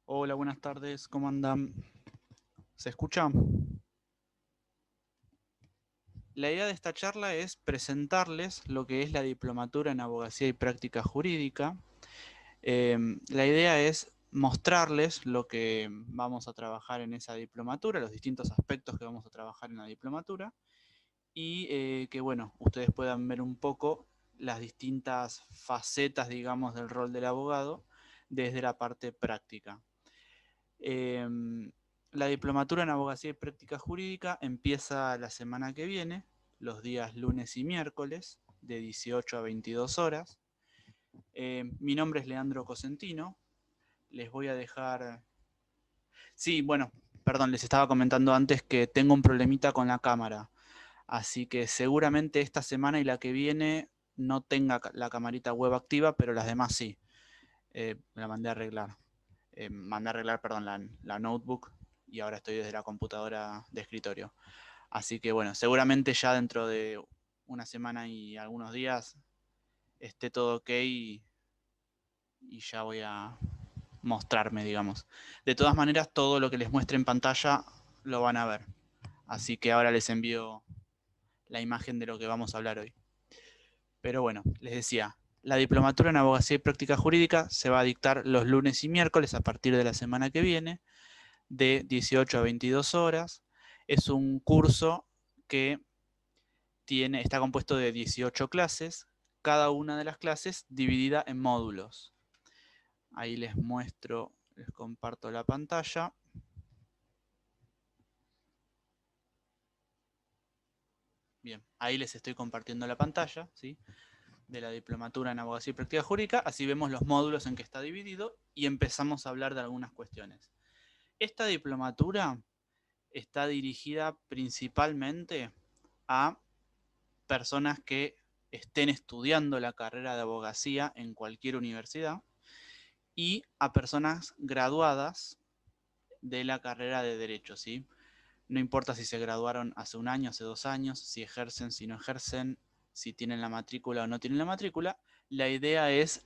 Hola, buenas tardes, ¿cómo andan? ¿Se escucha? La idea de esta charla es presentarles lo que es la diplomatura en abogacía y práctica jurídica. La idea es mostrarles lo que vamos a trabajar en esa diplomatura, los distintos aspectos que vamos a trabajar en la diplomatura y que, bueno, ustedes puedan ver un poco las distintas facetas, digamos, del rol del abogado desde la parte práctica. Eh, la diplomatura en abogacía y práctica jurídica empieza la semana que viene, los días lunes y miércoles, de 18 a 22 horas. Mi nombre es Leandro Cosentino. Les voy a dejar... Sí, bueno, perdón, les estaba comentando antes que tengo un problemita con la cámara. Así que seguramente esta semana y la que viene no tenga la camarita web activa, pero las demás sí. La mandé a arreglar. Mandé a arreglar, perdón, la notebook y ahora estoy desde la computadora de escritorio. Así que bueno, seguramente ya dentro de una semana y algunos días esté todo ok y ya voy a mostrarme, digamos. De todas maneras, todo lo que les muestre en pantalla lo van a ver. Así que ahora les envío la imagen de lo que vamos a hablar hoy. Pero bueno, les decía, la diplomatura en abogacía y práctica jurídica se va a dictar los lunes y miércoles a partir de la semana que viene, de 18 a 22 horas. Es un curso que está compuesto de 18 clases, cada una de las clases dividida en módulos. Ahí les muestro, les comparto la pantalla. Bien, ahí les estoy compartiendo la pantalla, ¿sí? De la diplomatura en abogacía y práctica jurídica. Así vemos los módulos en que está dividido y empezamos a hablar de algunas cuestiones. Esta diplomatura está dirigida principalmente a personas que estén estudiando la carrera de abogacía en cualquier universidad y a personas graduadas de la carrera de Derecho, ¿sí? No importa si se graduaron hace un año, hace 2 años, si ejercen, si no ejercen, si tienen la matrícula o no tienen la matrícula, la idea es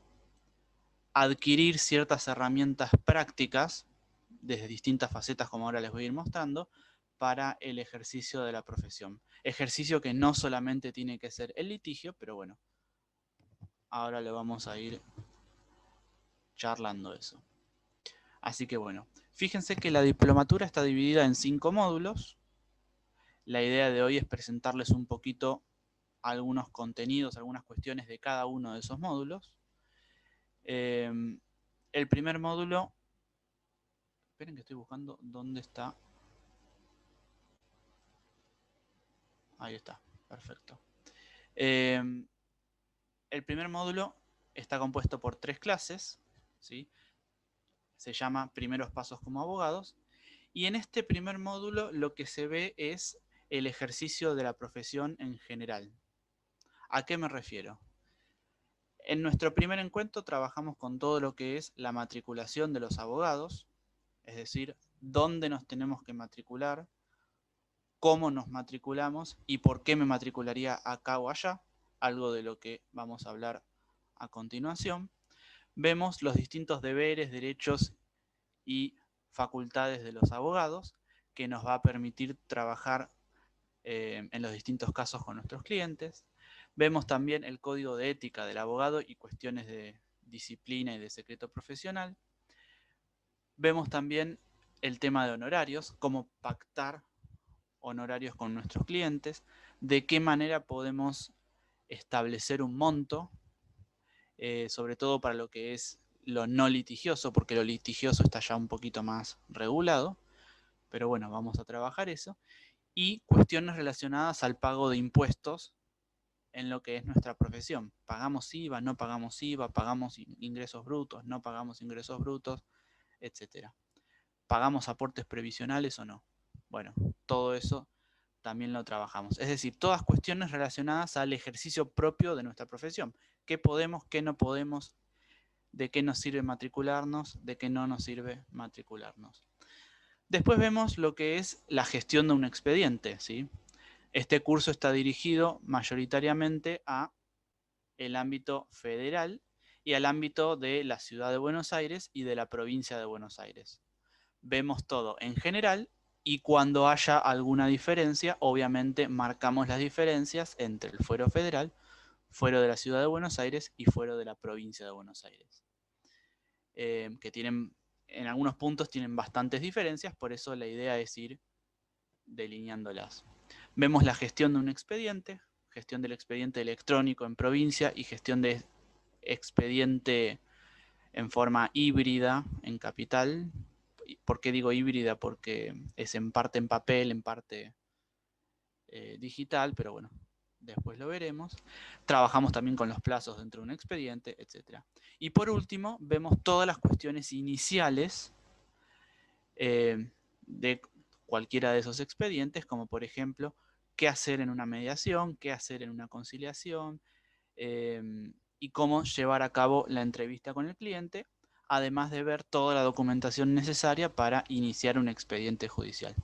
adquirir ciertas herramientas prácticas desde distintas facetas, como ahora les voy a ir mostrando, para el ejercicio de la profesión. Ejercicio que no solamente tiene que ser el litigio, pero bueno, ahora le vamos a ir charlando eso. Así que bueno, fíjense que la diplomatura está dividida en 5 módulos. La idea de hoy es presentarles un poquito algunos contenidos, algunas cuestiones de cada uno de esos módulos. El primer módulo, esperen que estoy buscando dónde está. Ahí está, perfecto. El primer módulo está compuesto por 3 clases, ¿sí? Se llama Primeros Pasos como Abogados. Y en este primer módulo lo que se ve es el ejercicio de la profesión en general. ¿A qué me refiero? En nuestro primer encuentro trabajamos con todo lo que es la matriculación de los abogados, es decir, dónde nos tenemos que matricular, cómo nos matriculamos y por qué me matricularía acá o allá, algo de lo que vamos a hablar a continuación. Vemos los distintos deberes, derechos y facultades de los abogados que nos va a permitir trabajar en los distintos casos con nuestros clientes. Vemos también el código de ética del abogado y cuestiones de disciplina y de secreto profesional. Vemos también el tema de honorarios, cómo pactar honorarios con nuestros clientes, de qué manera podemos establecer un monto, sobre todo para lo que es lo no litigioso, porque lo litigioso está ya un poquito más regulado, pero bueno, vamos a trabajar eso, y cuestiones relacionadas al pago de impuestos en lo que es nuestra profesión. ¿Pagamos IVA, no pagamos IVA, pagamos ingresos brutos, no pagamos ingresos brutos, etcétera? ¿Pagamos aportes previsionales o no? Bueno, todo eso también lo trabajamos. Es decir, todas cuestiones relacionadas al ejercicio propio de nuestra profesión. ¿Qué podemos, qué no podemos, de qué nos sirve matricularnos, de qué no nos sirve matricularnos? Después vemos lo que es la gestión de un expediente, ¿sí? Este curso está dirigido mayoritariamente a el ámbito federal y al ámbito de la ciudad de Buenos Aires y de la provincia de Buenos Aires. Vemos todo en general y cuando haya alguna diferencia, obviamente marcamos las diferencias entre el fuero federal, fuero de la ciudad de Buenos Aires y fuero de la provincia de Buenos Aires. Que tienen, en algunos puntos tienen bastantes diferencias, por eso la idea es ir delineándolas. Vemos la gestión de un expediente, gestión del expediente electrónico en provincia y gestión de expediente en forma híbrida en capital. ¿Por qué digo híbrida? Porque es en parte en papel, en parte digital, pero bueno, después lo veremos. Trabajamos también con los plazos dentro de un expediente, etc. Y por último, vemos todas las cuestiones iniciales de cualquiera de esos expedientes, como por ejemplo, qué hacer en una mediación, qué hacer en una conciliación, y cómo llevar a cabo la entrevista con el cliente, además de ver toda la documentación necesaria para iniciar un expediente judicial.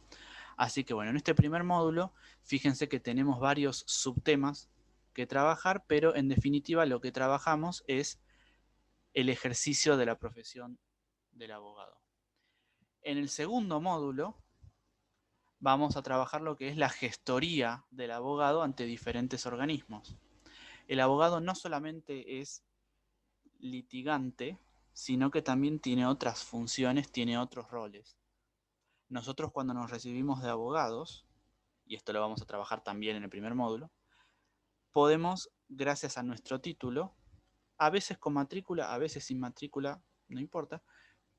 Así que bueno, en este primer módulo, fíjense que tenemos varios subtemas que trabajar, pero en definitiva lo que trabajamos es el ejercicio de la profesión del abogado. En el segundo módulo vamos a trabajar lo que es la gestoría del abogado ante diferentes organismos. El abogado no solamente es litigante, sino que también tiene otras funciones, tiene otros roles. Nosotros cuando nos recibimos de abogados, y esto lo vamos a trabajar también en el primer módulo, podemos, gracias a nuestro título, a veces con matrícula, a veces sin matrícula, no importa,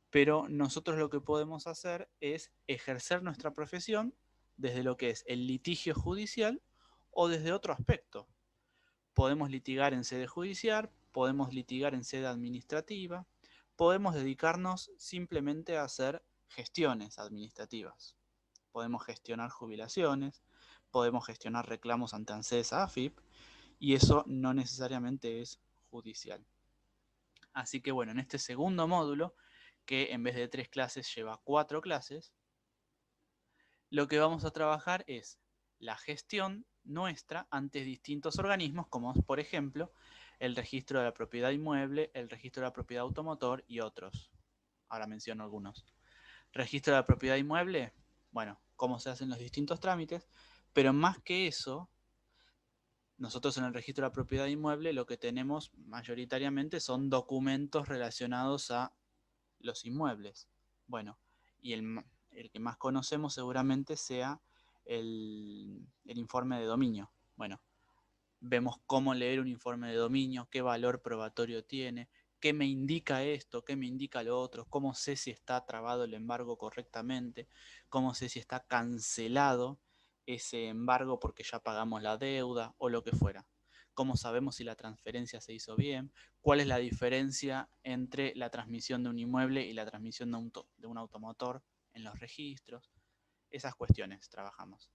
pero nosotros lo que podemos hacer es ejercer nuestra profesión desde lo que es el litigio judicial o desde otro aspecto. Podemos litigar en sede judicial, podemos litigar en sede administrativa, podemos dedicarnos simplemente a hacer gestiones administrativas. Podemos gestionar jubilaciones, podemos gestionar reclamos ante ANSES, AFIP, y eso no necesariamente es judicial. Así que bueno, en este segundo módulo, que en vez de 3 clases lleva 4 clases, lo que vamos a trabajar es la gestión nuestra ante distintos organismos, como por ejemplo el registro de la propiedad inmueble, el registro de la propiedad automotor y otros. Ahora menciono algunos. Registro de la propiedad inmueble, bueno, cómo se hacen los distintos trámites, pero más que eso, nosotros en el registro de la propiedad inmueble lo que tenemos mayoritariamente son documentos relacionados a los inmuebles. Bueno, y el que más conocemos seguramente sea el informe de dominio. Bueno, vemos cómo leer un informe de dominio, qué valor probatorio tiene, qué me indica esto, qué me indica lo otro, cómo sé si está trabado el embargo correctamente, cómo sé si está cancelado ese embargo porque ya pagamos la deuda o lo que fuera. Cómo sabemos si la transferencia se hizo bien, cuál es la diferencia entre la transmisión de un inmueble y la transmisión de un automotor en los registros. Esas cuestiones trabajamos.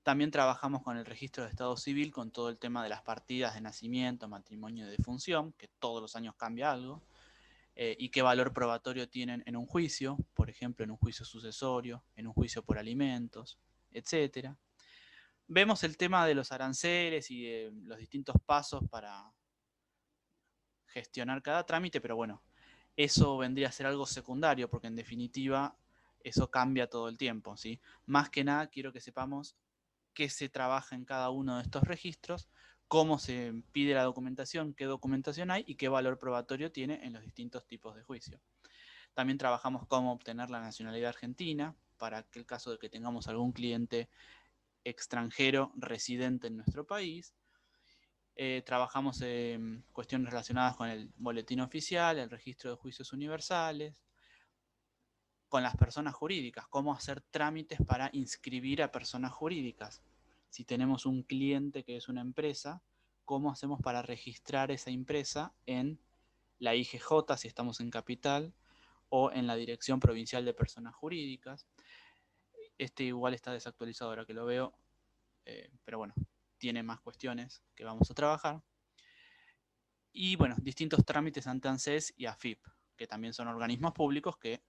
También trabajamos con el registro de Estado Civil, con todo el tema de las partidas de nacimiento, matrimonio y defunción, que todos los años cambia algo, y qué valor probatorio tienen en un juicio, por ejemplo, en un juicio sucesorio, en un juicio por alimentos, etc. Vemos el tema de los aranceles y de los distintos pasos para gestionar cada trámite, pero bueno, eso vendría a ser algo secundario, porque en definitiva eso cambia todo el tiempo, ¿sí? Más que nada quiero que sepamos qué se trabaja en cada uno de estos registros, cómo se pide la documentación, qué documentación hay y qué valor probatorio tiene en los distintos tipos de juicio. También trabajamos cómo obtener la nacionalidad argentina para aquel caso de que tengamos algún cliente extranjero residente en nuestro país. Trabajamos en cuestiones relacionadas con el boletín oficial, el registro de juicios universales, con las personas jurídicas, cómo hacer trámites para inscribir a personas jurídicas. Si tenemos un cliente que es una empresa, cómo hacemos para registrar esa empresa en la IGJ si estamos en capital o en la Dirección Provincial de Personas Jurídicas. Este igual está desactualizado ahora que lo veo, pero bueno, tiene más cuestiones que vamos a trabajar. Y bueno, distintos trámites ante ANSES y AFIP, que también son organismos públicos que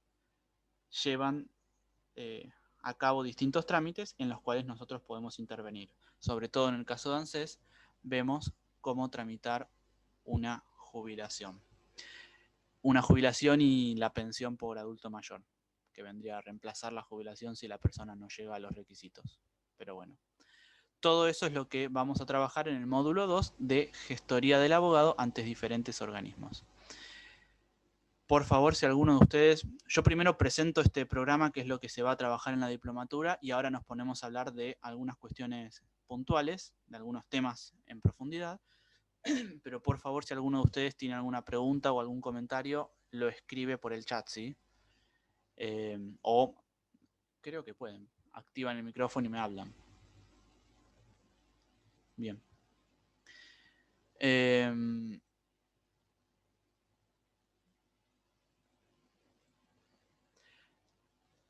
llevan a cabo distintos trámites en los cuales nosotros podemos intervenir. Sobre todo en el caso de ANSES, vemos cómo tramitar una jubilación. Una jubilación y la pensión por adulto mayor, que vendría a reemplazar la jubilación si la persona no llega a los requisitos. Pero bueno, todo eso es lo que vamos a trabajar en el módulo 2 de gestoría del abogado ante diferentes organismos. Por favor, si alguno de ustedes... Yo primero presento este programa, que es lo que se va a trabajar en la diplomatura, y ahora nos ponemos a hablar de algunas cuestiones puntuales, de algunos temas en profundidad. Pero por favor, si alguno de ustedes tiene alguna pregunta o algún comentario, lo escribe por el chat, ¿sí? O creo que pueden. Activan el micrófono y me hablan. Bien.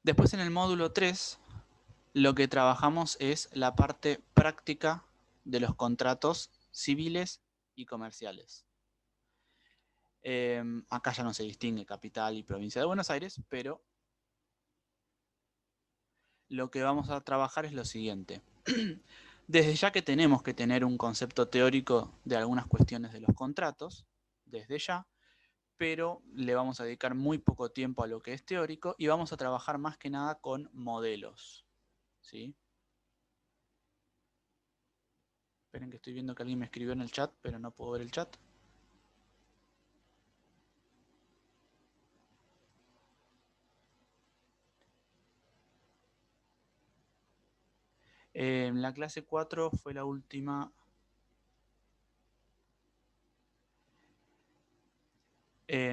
Después en el módulo 3, lo que trabajamos es la parte práctica de los contratos civiles y comerciales. Acá ya no se distingue capital y provincia de Buenos Aires, pero lo que vamos a trabajar es lo siguiente. Desde ya que tenemos que tener un concepto teórico de algunas cuestiones de los contratos, desde ya, pero le vamos a dedicar muy poco tiempo a lo que es teórico y vamos a trabajar más que nada con modelos, ¿sí? Esperen que estoy viendo que alguien me escribió en el chat, pero no puedo ver el chat. La clase 4 fue la última.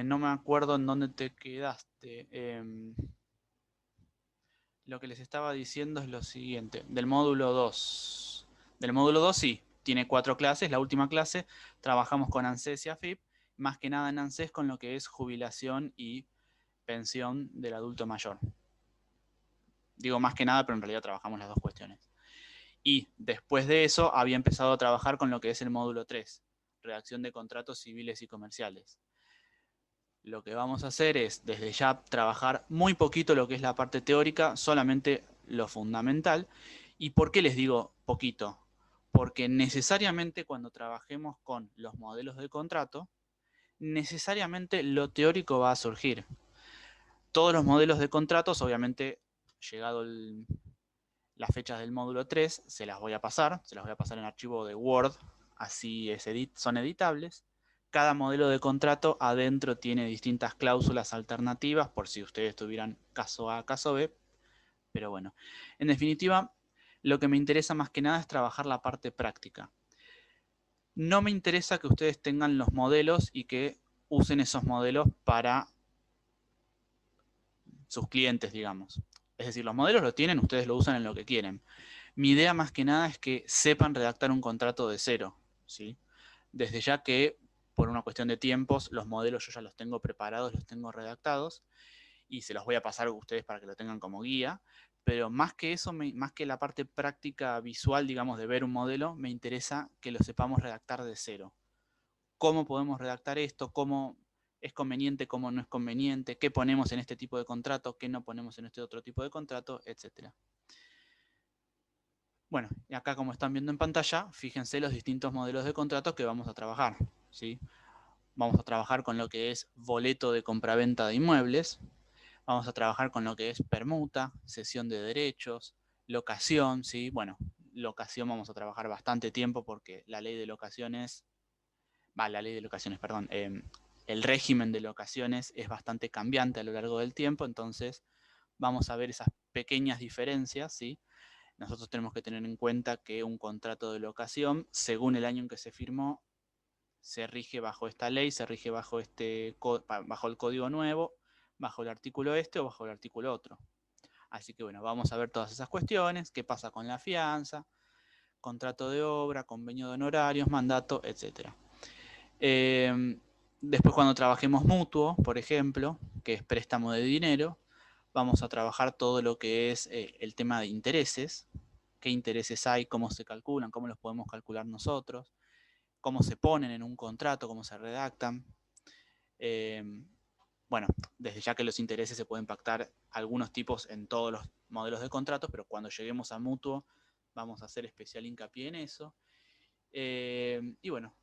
No me acuerdo en dónde te quedaste. Lo que les estaba diciendo es lo siguiente. Del módulo 2. Del módulo 2 sí, tiene 4 clases. La última clase trabajamos con ANSES y AFIP. Más que nada en ANSES con lo que es jubilación y pensión del adulto mayor. Digo más que nada, pero en realidad trabajamos las dos cuestiones. Y después de eso había empezado a trabajar con lo que es el módulo 3, redacción de contratos civiles y comerciales. Lo que vamos a hacer es, desde ya, trabajar muy poquito lo que es la parte teórica, solamente lo fundamental. ¿Y por qué les digo poquito? Porque necesariamente cuando trabajemos con los modelos de contrato, necesariamente lo teórico va a surgir. Todos los modelos de contratos, obviamente, llegado las fechas del módulo 3, se las voy a pasar en archivo de Word, así son editables. Cada modelo de contrato adentro tiene distintas cláusulas alternativas por si ustedes tuvieran caso A, caso B. Pero bueno, en definitiva, lo que me interesa más que nada es trabajar la parte práctica. No me interesa que ustedes tengan los modelos y que usen esos modelos para sus clientes, digamos. Es decir, los modelos lo tienen, ustedes lo usan en lo que quieren. Mi idea más que nada es que sepan redactar un contrato de cero, ¿sí? Desde ya que, por una cuestión de tiempos, los modelos yo ya los tengo preparados, los tengo redactados, y se los voy a pasar a ustedes para que lo tengan como guía. Pero más que eso, más que la parte práctica visual, digamos, de ver un modelo, me interesa que lo sepamos redactar de cero. ¿Cómo podemos redactar esto? ¿Cómo es conveniente? ¿Cómo no es conveniente? ¿Qué ponemos en este tipo de contrato? ¿Qué no ponemos en este otro tipo de contrato? Etcétera. Bueno, y acá como están viendo en pantalla, fíjense los distintos modelos de contratos que vamos a trabajar, ¿sí? Vamos a trabajar con lo que es boleto de compraventa de inmuebles, vamos a trabajar con lo que es permuta, cesión de derechos, locación, ¿sí? Bueno, locación vamos a trabajar bastante tiempo porque la ley de locaciones, perdón, el régimen de locaciones es bastante cambiante a lo largo del tiempo, entonces vamos a ver esas pequeñas diferencias, ¿sí? Nosotros tenemos que tener en cuenta que un contrato de locación, según el año en que se firmó, se rige bajo esta ley, se rige bajo el código nuevo, bajo el artículo este o bajo el artículo otro. Así que bueno, vamos a ver todas esas cuestiones, qué pasa con la fianza, contrato de obra, convenio de honorarios, mandato, etc. Después cuando trabajemos mutuo, por ejemplo, que es préstamo de dinero, vamos a trabajar todo lo que es el tema de intereses, qué intereses hay, cómo se calculan, cómo los podemos calcular nosotros, cómo se ponen en un contrato, cómo se redactan. Bueno, desde ya que los intereses se pueden pactar algunos tipos en todos los modelos de contratos, pero cuando lleguemos a mutuo vamos a hacer especial hincapié en eso. Y bueno,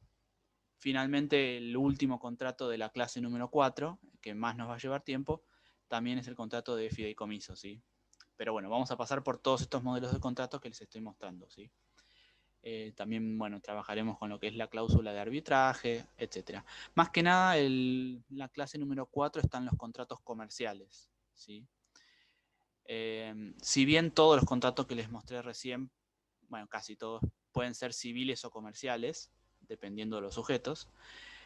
Finalmente, el último contrato de la clase número 4, que más nos va a llevar tiempo, también es el contrato de fideicomiso, ¿sí? Pero bueno, vamos a pasar por todos estos modelos de contratos que les estoy mostrando, ¿sí? También, bueno, trabajaremos con lo que es la cláusula de arbitraje, etc. Más que nada, la clase número 4 están los contratos comerciales, ¿sí? Si bien todos los contratos que les mostré recién, bueno, casi todos, pueden ser civiles o comerciales, dependiendo de los sujetos,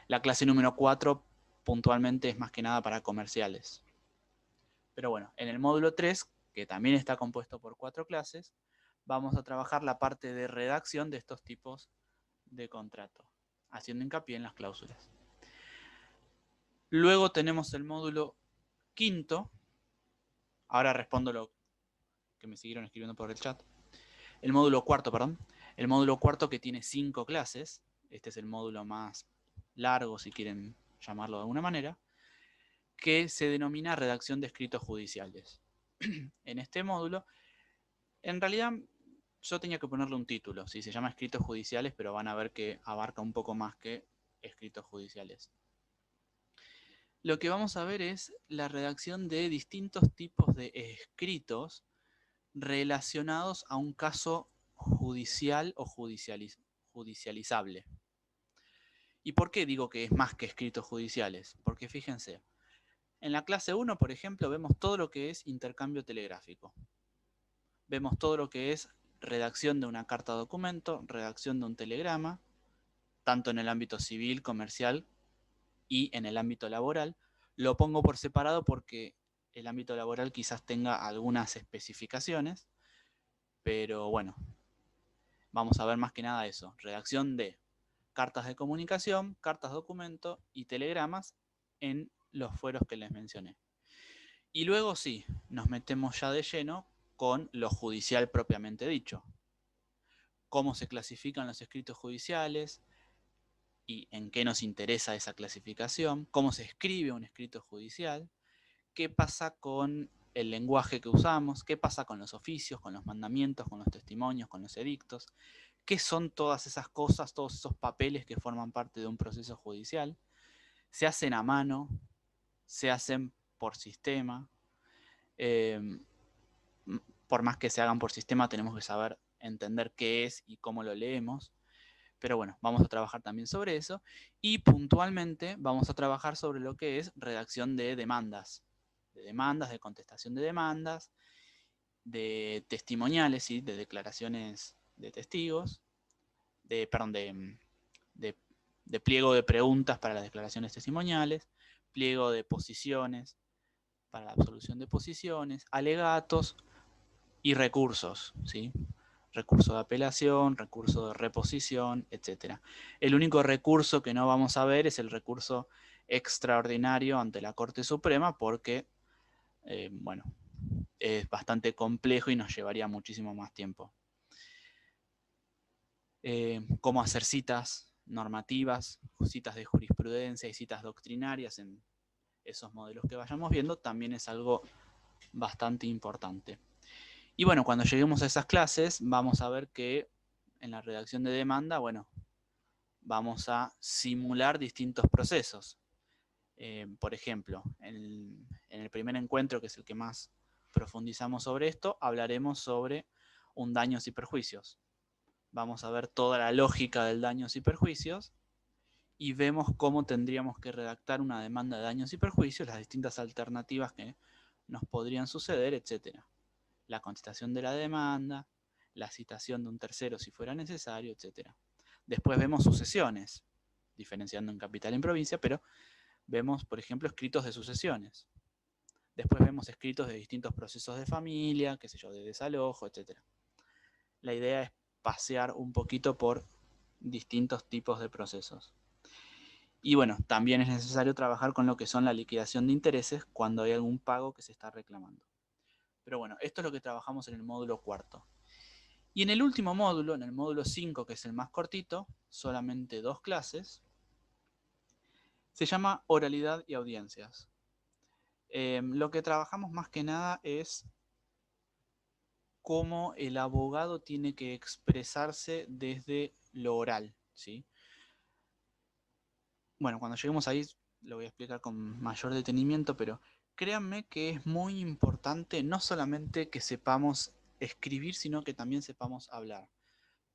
la clase número 4 puntualmente es más que nada para comerciales. Pero bueno, en el módulo 3, que también está compuesto por 4 clases, vamos a trabajar la parte de redacción de estos tipos de contrato, haciendo hincapié en las cláusulas. Luego tenemos el módulo quinto. Ahora respondo lo que me siguieron escribiendo por el chat. El módulo cuarto, perdón. El módulo cuarto, que tiene 5 clases. Este es el módulo más largo, si quieren llamarlo de alguna manera, que se denomina redacción de escritos judiciales. En este módulo, en realidad yo tenía que ponerle un título, ¿sí? Se llama escritos judiciales, pero van a ver que abarca un poco más que escritos judiciales. Lo que vamos a ver es la redacción de distintos tipos de escritos relacionados a un caso judicial o judicializable. ¿Y por qué digo que es más que escritos judiciales? Porque fíjense, en la clase 1, por ejemplo, vemos todo lo que es intercambio telegráfico. Vemos todo lo que es redacción de una carta documento, redacción de un telegrama, tanto en el ámbito civil, comercial y en el ámbito laboral. Lo pongo por separado porque el ámbito laboral quizás tenga algunas especificaciones, pero bueno, vamos a ver más que nada eso. Redacción de cartas de comunicación, cartas documento y telegramas en los fueros que les mencioné. Y luego sí, nos metemos ya de lleno con lo judicial propiamente dicho. Cómo se clasifican los escritos judiciales y en qué nos interesa esa clasificación, cómo se escribe un escrito judicial, qué pasa con el lenguaje que usamos, qué pasa con los oficios, con los mandamientos, con los testimonios, con los edictos, qué son todas esas cosas, todos esos papeles que forman parte de un proceso judicial. Se hacen a mano, se hacen por sistema. Eh, por más que se hagan por sistema, tenemos que saber entender qué es y cómo lo leemos. Pero bueno, vamos a trabajar también sobre eso. Y puntualmente vamos a trabajar sobre lo que es redacción de demandas, de contestación de demandas, de testimoniales, ¿sí? De declaraciones de testigos, de, de pliego de preguntas para las declaraciones testimoniales, pliego de posiciones para la absolución de posiciones, alegatos y recursos, ¿sí? Recurso de apelación, recurso de reposición, etc. El único recurso que no vamos a ver es el recurso extraordinario ante la Corte Suprema porque, bueno, es bastante complejo y nos llevaría muchísimo más tiempo. Cómo hacer citas normativas, citas de jurisprudencia y citas doctrinarias en esos modelos que vayamos viendo, también es algo bastante importante. Y bueno, cuando lleguemos a esas clases, vamos a ver que en la redacción de demanda, bueno, vamos a simular distintos procesos. Por ejemplo, en el primer encuentro, que es el que más profundizamos sobre esto, hablaremos sobre un daños y perjuicios. Vamos a ver toda la lógica del daños y perjuicios y vemos cómo tendríamos que redactar una demanda de daños y perjuicios, las distintas alternativas que nos podrían suceder, etc. La contestación de la demanda, la citación de un tercero si fuera necesario, etc. Después vemos sucesiones, diferenciando en capital y en provincia, pero vemos, por ejemplo, escritos de sucesiones. Después vemos escritos de distintos procesos de familia, qué sé yo, de desalojo, etc. La idea es pasear un poquito por distintos tipos de procesos. Y bueno, también es necesario trabajar con lo que son la liquidación de intereses cuando hay algún pago que se está reclamando. Pero bueno, esto es lo que trabajamos en el módulo cuarto. Y en el último módulo, en el módulo 5, que es el más cortito, solamente 2 clases, se llama oralidad y audiencias. Lo que trabajamos más que nada es cómo el abogado tiene que expresarse desde lo oral, ¿sí? Bueno, cuando lleguemos ahí lo voy a explicar con mayor detenimiento, pero créanme que es muy importante no solamente que sepamos escribir, sino que también sepamos hablar.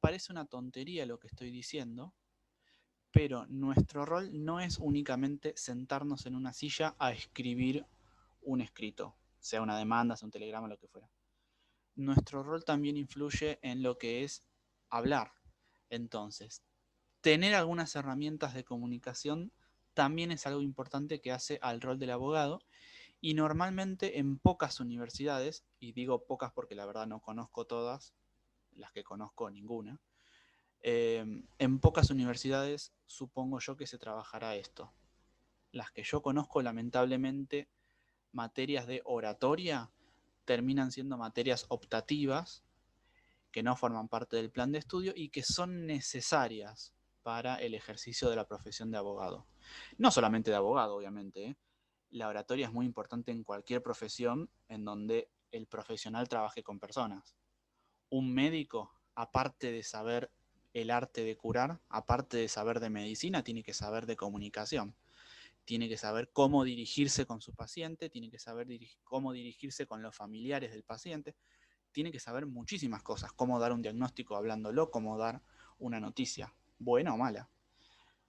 Parece una tontería lo que estoy diciendo, pero nuestro rol no es únicamente sentarnos en una silla a escribir un escrito, sea una demanda, sea un telegrama, lo que fuera. Nuestro rol también influye en lo que es hablar. Entonces, tener algunas herramientas de comunicación también es algo importante que hace al rol del abogado, y normalmente en pocas universidades, y digo pocas porque la verdad no conozco todas, las que conozco ninguna, en pocas universidades supongo yo que se trabajará esto. Las que yo conozco, lamentablemente, materias de oratoria terminan siendo materias optativas que no forman parte del plan de estudio y que son necesarias para el ejercicio de la profesión de abogado. No solamente de abogado, obviamente, ¿eh? La oratoria es muy importante en cualquier profesión en donde el profesional trabaje con personas. Un médico, aparte de saber el arte de curar, aparte de saber de medicina, tiene que saber de comunicación. Tiene que saber cómo dirigirse con su paciente, tiene que saber cómo dirigirse con los familiares del paciente, tiene que saber muchísimas cosas, cómo dar un diagnóstico hablándolo, cómo dar una noticia, buena o mala.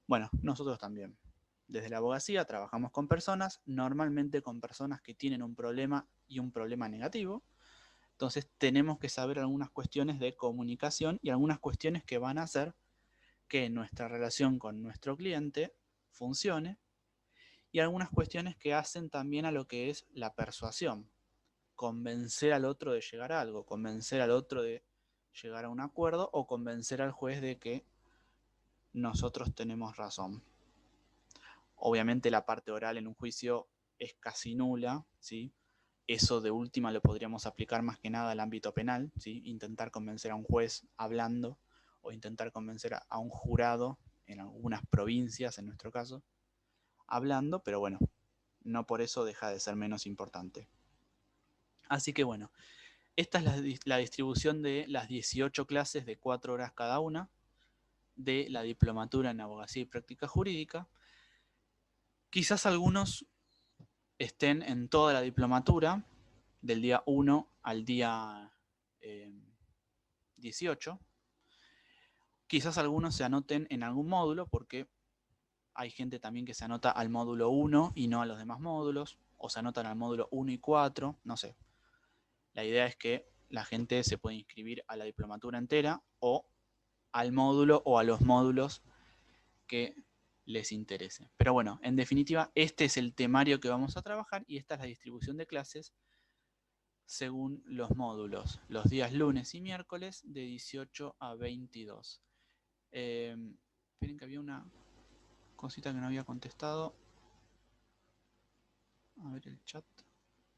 Bueno, nosotros también. Desde la abogacía trabajamos con personas, normalmente con personas que tienen un problema y un problema negativo. Entonces tenemos que saber algunas cuestiones de comunicación y algunas cuestiones que van a hacer que nuestra relación con nuestro cliente funcione, y algunas cuestiones que hacen también a lo que es la persuasión, convencer al otro de llegar a algo, convencer al otro de llegar a un acuerdo o convencer al juez de que nosotros tenemos razón. Obviamente la parte oral en un juicio es casi nula, ¿sí? Eso de última lo podríamos aplicar más que nada al ámbito penal, ¿sí? Intentar convencer a un juez hablando o intentar convencer a un jurado en algunas provincias, en nuestro caso, hablando, pero bueno, no por eso deja de ser menos importante. Así que bueno, esta es la distribución de las 18 clases de 4 horas cada una de la diplomatura en abogacía y práctica jurídica. Quizás algunos estén en toda la diplomatura, del día 1 al día 18. Quizás algunos se anoten en algún módulo, porque hay gente también que se anota al módulo 1 y no a los demás módulos, o se anotan al módulo 1 y 4, no sé. La idea es que la gente se puede inscribir a la diplomatura entera o al módulo o a los módulos que les interese. Pero bueno, en definitiva, este es el temario que vamos a trabajar y esta es la distribución de clases según los módulos, los días lunes y miércoles de 18 a 22. Esperen que había una cosita que no había contestado. A ver el chat.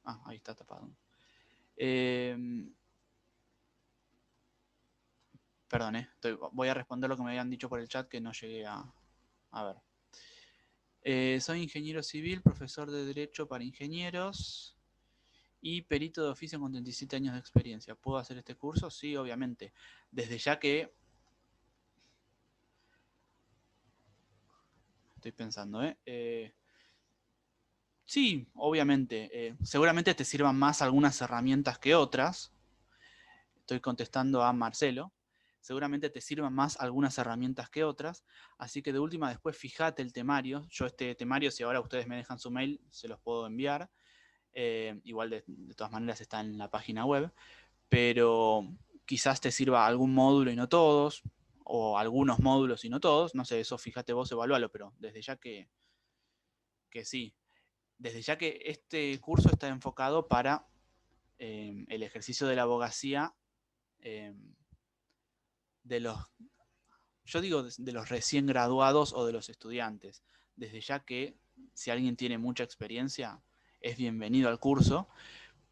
Ah, ahí está tapado. Perdón, voy a responder lo que me habían dicho por el chat que no llegué a ver. Soy ingeniero civil, profesor de Derecho para ingenieros y perito de oficio con 37 años de experiencia. ¿Puedo hacer este curso? Sí, obviamente. Desde ya que... Estoy pensando, sí, obviamente. Seguramente te sirvan más algunas herramientas que otras. Estoy contestando a Marcelo. Seguramente te sirvan más algunas herramientas que otras. Así que de última, después fíjate el temario. Yo este temario, si ahora ustedes me dejan su mail, se los puedo enviar. Igual de todas maneras está en la página web. Pero quizás te sirva algún módulo y no todos. O algunos módulos y no todos. No sé, eso fíjate vos, evalúalo. Pero desde ya que sí. Desde ya que este curso está enfocado para el ejercicio de la abogacía eh, de los, yo digo de los recién graduados o de los estudiantes. Desde ya que si alguien tiene mucha experiencia, es bienvenido al curso,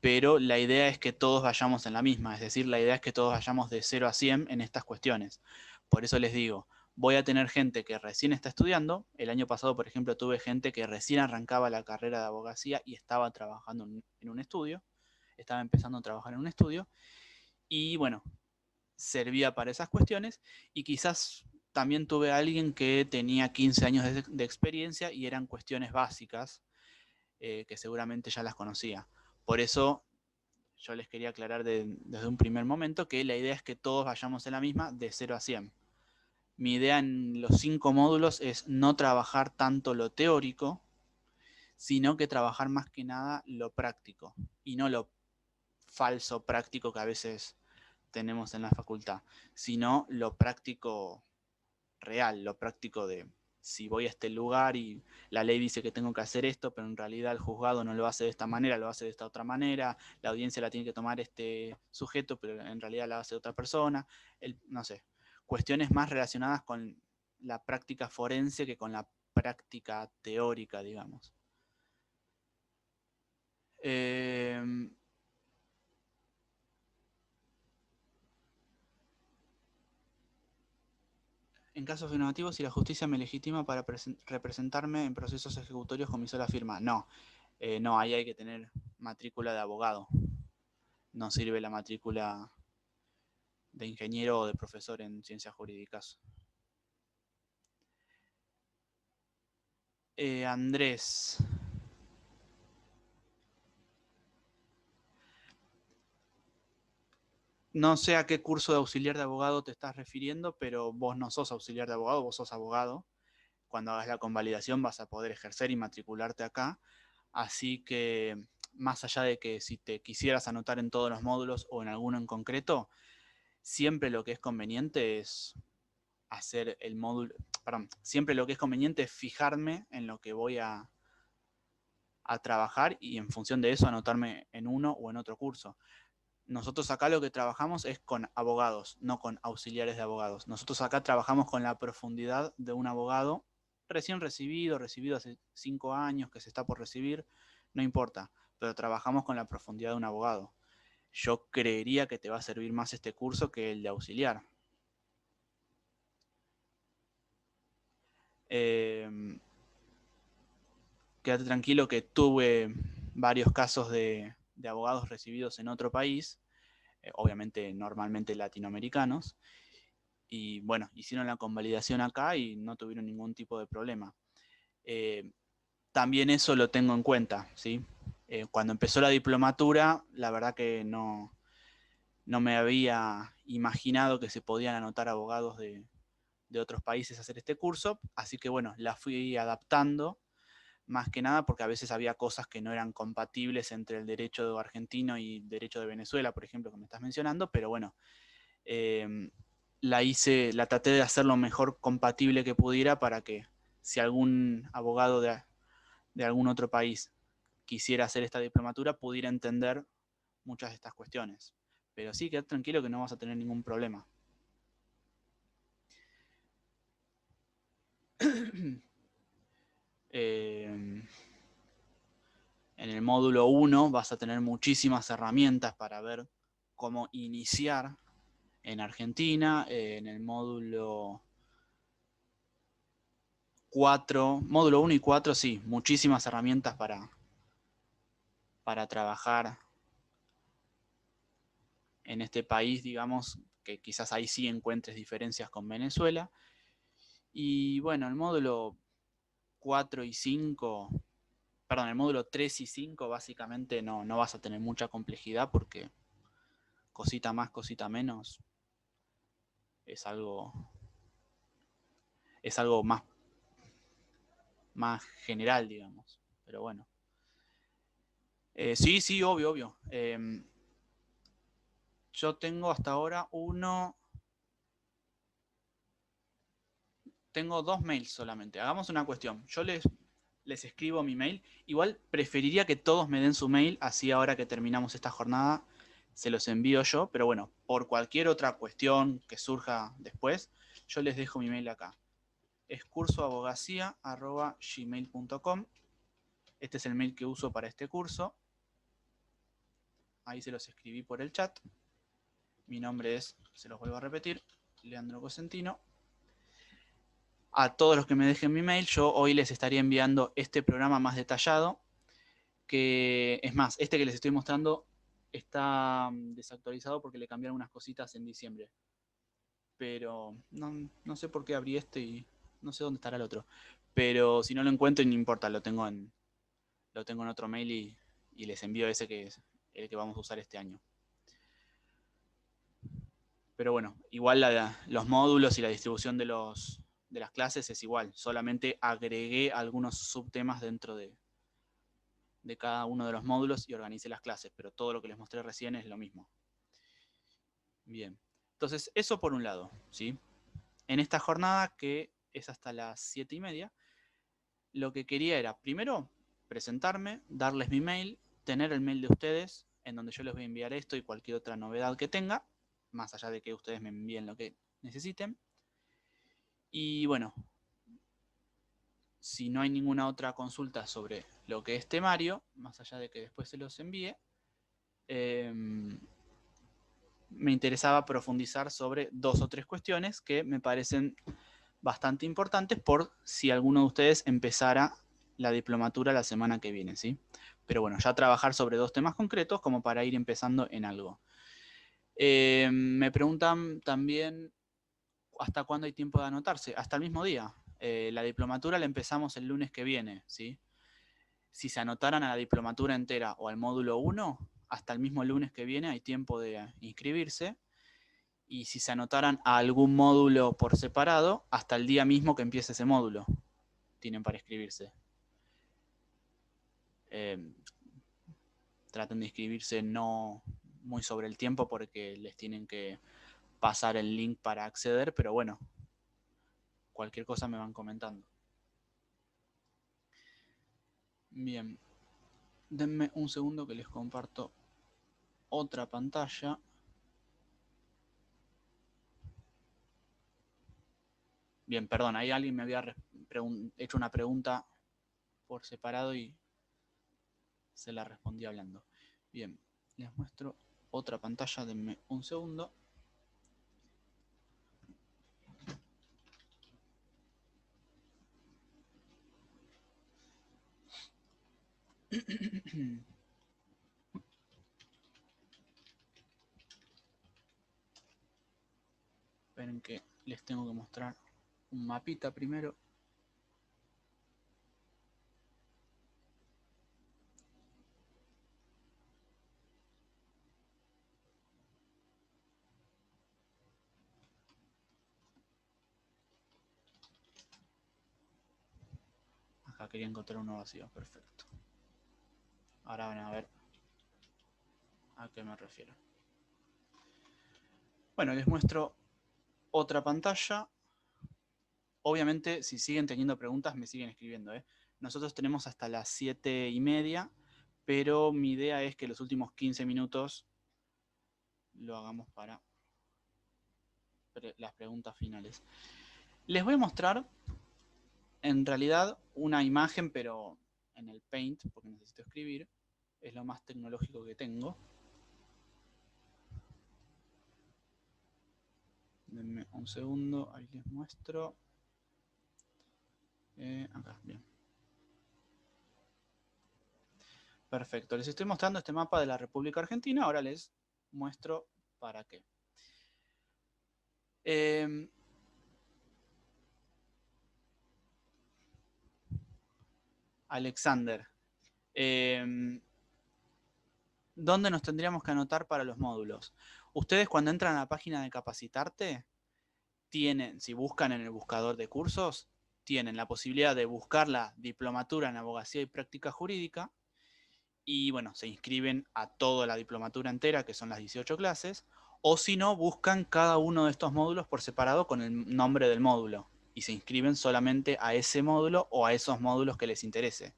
pero la idea es que todos vayamos en la misma, es decir, la idea es que todos vayamos de 0 a 100 en estas cuestiones. Por eso les digo, voy a tener gente que recién está estudiando. El año pasado, por ejemplo, tuve gente que recién arrancaba la carrera de abogacía y estaba trabajando en un estudio, estaba empezando a trabajar en un estudio, y bueno, servía para esas cuestiones, y quizás también tuve a alguien que tenía 15 años de experiencia y eran cuestiones básicas que seguramente ya las conocía. Por eso yo les quería aclarar desde un primer momento que la idea es que todos vayamos en la misma de 0 a 100. Mi idea en los 5 módulos es no trabajar tanto lo teórico, sino que trabajar más que nada lo práctico y no lo falso práctico que a veces tenemos en la facultad, sino lo práctico real, lo práctico de si voy a este lugar y la ley dice que tengo que hacer esto, pero en realidad el juzgado no lo hace de esta manera, lo hace de esta otra manera, la audiencia la tiene que tomar este sujeto, pero en realidad la hace otra persona, no sé, cuestiones más relacionadas con la práctica forense que con la práctica teórica, digamos. En casos afirmativos, si la justicia me legitima para representarme en procesos ejecutorios con mi sola firma. No, no, ahí hay que tener matrícula de abogado. No sirve la matrícula de ingeniero o de profesor en ciencias jurídicas. Andrés. No sé a qué curso de auxiliar de abogado te estás refiriendo, pero vos no sos auxiliar de abogado, vos sos abogado. Cuando hagas la convalidación vas a poder ejercer y matricularte acá. Así que más allá de que si te quisieras anotar en todos los módulos o en alguno en concreto, siempre lo que es conveniente es hacer el módulo, perdón, siempre lo que es conveniente es fijarme en lo que voy a trabajar y en función de eso anotarme en uno o en otro curso. Nosotros acá lo que trabajamos es con abogados, no con auxiliares de abogados. Nosotros acá trabajamos con la profundidad de un abogado recién recibido hace 5 años, que se está por recibir, no importa, pero trabajamos con la profundidad de un abogado. Yo creería que te va a servir más este curso que el de auxiliar. Quédate tranquilo que tuve varios casos de abogados recibidos en otro país, obviamente normalmente latinoamericanos, y bueno, hicieron la convalidación acá y no tuvieron ningún tipo de problema. También eso lo tengo en cuenta, ¿sí? Cuando empezó la diplomatura, la verdad que no me había imaginado que se podían anotar abogados de otros países a hacer este curso, así que bueno, la fui adaptando, más que nada porque a veces había cosas que no eran compatibles entre el derecho argentino y el derecho de Venezuela, por ejemplo, que me estás mencionando, pero bueno, la traté de hacer lo mejor compatible que pudiera para que si algún abogado de algún otro país quisiera hacer esta diplomatura, pudiera entender muchas de estas cuestiones. Pero sí, quedad tranquilo que no vas a tener ningún problema. En el módulo 1 vas a tener muchísimas herramientas para ver cómo iniciar en Argentina. En el módulo 4, módulo 1 y 4, sí, muchísimas herramientas para trabajar en este país, digamos, que quizás ahí sí encuentres diferencias con Venezuela. Y bueno, el módulo 4 y 5, perdón, el módulo 3 y 5 básicamente no vas a tener mucha complejidad porque cosita más, cosita menos, es algo más general, digamos. Pero bueno. Sí, sí, obvio, obvio. Yo tengo hasta ahora tengo 2 mails solamente. Hagamos una cuestión. Yo les escribo mi mail. Igual preferiría que todos me den su mail, así ahora que terminamos esta jornada se los envío yo, pero bueno, por cualquier otra cuestión que surja después, yo les dejo mi mail acá. Es cursoabogacía@gmail.com. Este es el mail que uso para este curso. Ahí se los escribí por el chat. Mi nombre es, se los vuelvo a repetir, Leandro Cosentino. A todos los que me dejen mi mail, yo hoy les estaría enviando este programa más detallado, que es más, este que les estoy mostrando está desactualizado porque le cambiaron unas cositas en diciembre. pero no sé por qué abrí este y no sé dónde estará el otro. Pero si no lo encuentro, no importa, lo tengo en otro mail y les envío ese que es el que vamos a usar este año. Pero bueno, igual los módulos y la distribución de las clases es igual. Solamente agregué algunos subtemas dentro de cada uno de los módulos y organicé las clases. Pero todo lo que les mostré recién es lo mismo. Bien. Entonces, eso por un lado, ¿sí? En esta jornada, que es hasta las 7:30, lo que quería era, primero, presentarme, darles mi mail, tener el mail de ustedes, en donde yo les voy a enviar esto y cualquier otra novedad que tenga, más allá de que ustedes me envíen lo que necesiten. Y bueno, si no hay ninguna otra consulta sobre lo que es temario, más allá de que después se los envíe, me interesaba profundizar sobre 2 o 3 cuestiones que me parecen bastante importantes por si alguno de ustedes empezara la diplomatura la semana que viene, ¿sí? Pero bueno, ya trabajar sobre 2 temas concretos como para ir empezando en algo. Me preguntan también hasta cuándo hay tiempo de anotarse. Hasta el mismo día. La diplomatura la empezamos el lunes que viene, ¿sí? Si se anotaran a la diplomatura entera o al módulo 1, hasta el mismo lunes que viene hay tiempo de inscribirse. Y si se anotaran a algún módulo por separado, hasta el día mismo que empiece ese módulo tienen para inscribirse. Traten de inscribirse no muy sobre el tiempo porque les tienen que pasar el link para acceder, pero bueno, cualquier cosa me van comentando. Bien, denme un segundo que les comparto otra pantalla. Bien, perdón, ahí alguien me había hecho una pregunta por separado y se la respondí hablando. Bien, les muestro otra pantalla, denme un segundo. Esperen que les tengo que mostrar un mapita primero. Acá quería encontrar uno vacío, perfecto. Ahora van a ver a qué me refiero. Bueno, les muestro otra pantalla. Obviamente, si siguen teniendo preguntas, me siguen escribiendo, ¿eh? Nosotros tenemos hasta las 7:30, pero mi idea es que los últimos 15 minutos lo hagamos para las preguntas finales. Les voy a mostrar, en realidad, una imagen, pero en el Paint, porque necesito escribir. Es lo más tecnológico que tengo. Denme un segundo, ahí les muestro. Acá, bien. Perfecto, les estoy mostrando este mapa de la República Argentina, ahora les muestro para qué. Alexander, ¿dónde nos tendríamos que anotar para los módulos? Ustedes cuando entran a la página de Capacitarte, tienen, si buscan en el buscador de cursos, tienen la posibilidad de buscar la diplomatura en abogacía y práctica jurídica y bueno, se inscriben a toda la diplomatura entera, que son las 18 clases, o si no, buscan cada uno de estos módulos por separado con el nombre del módulo y se inscriben solamente a ese módulo o a esos módulos que les interese.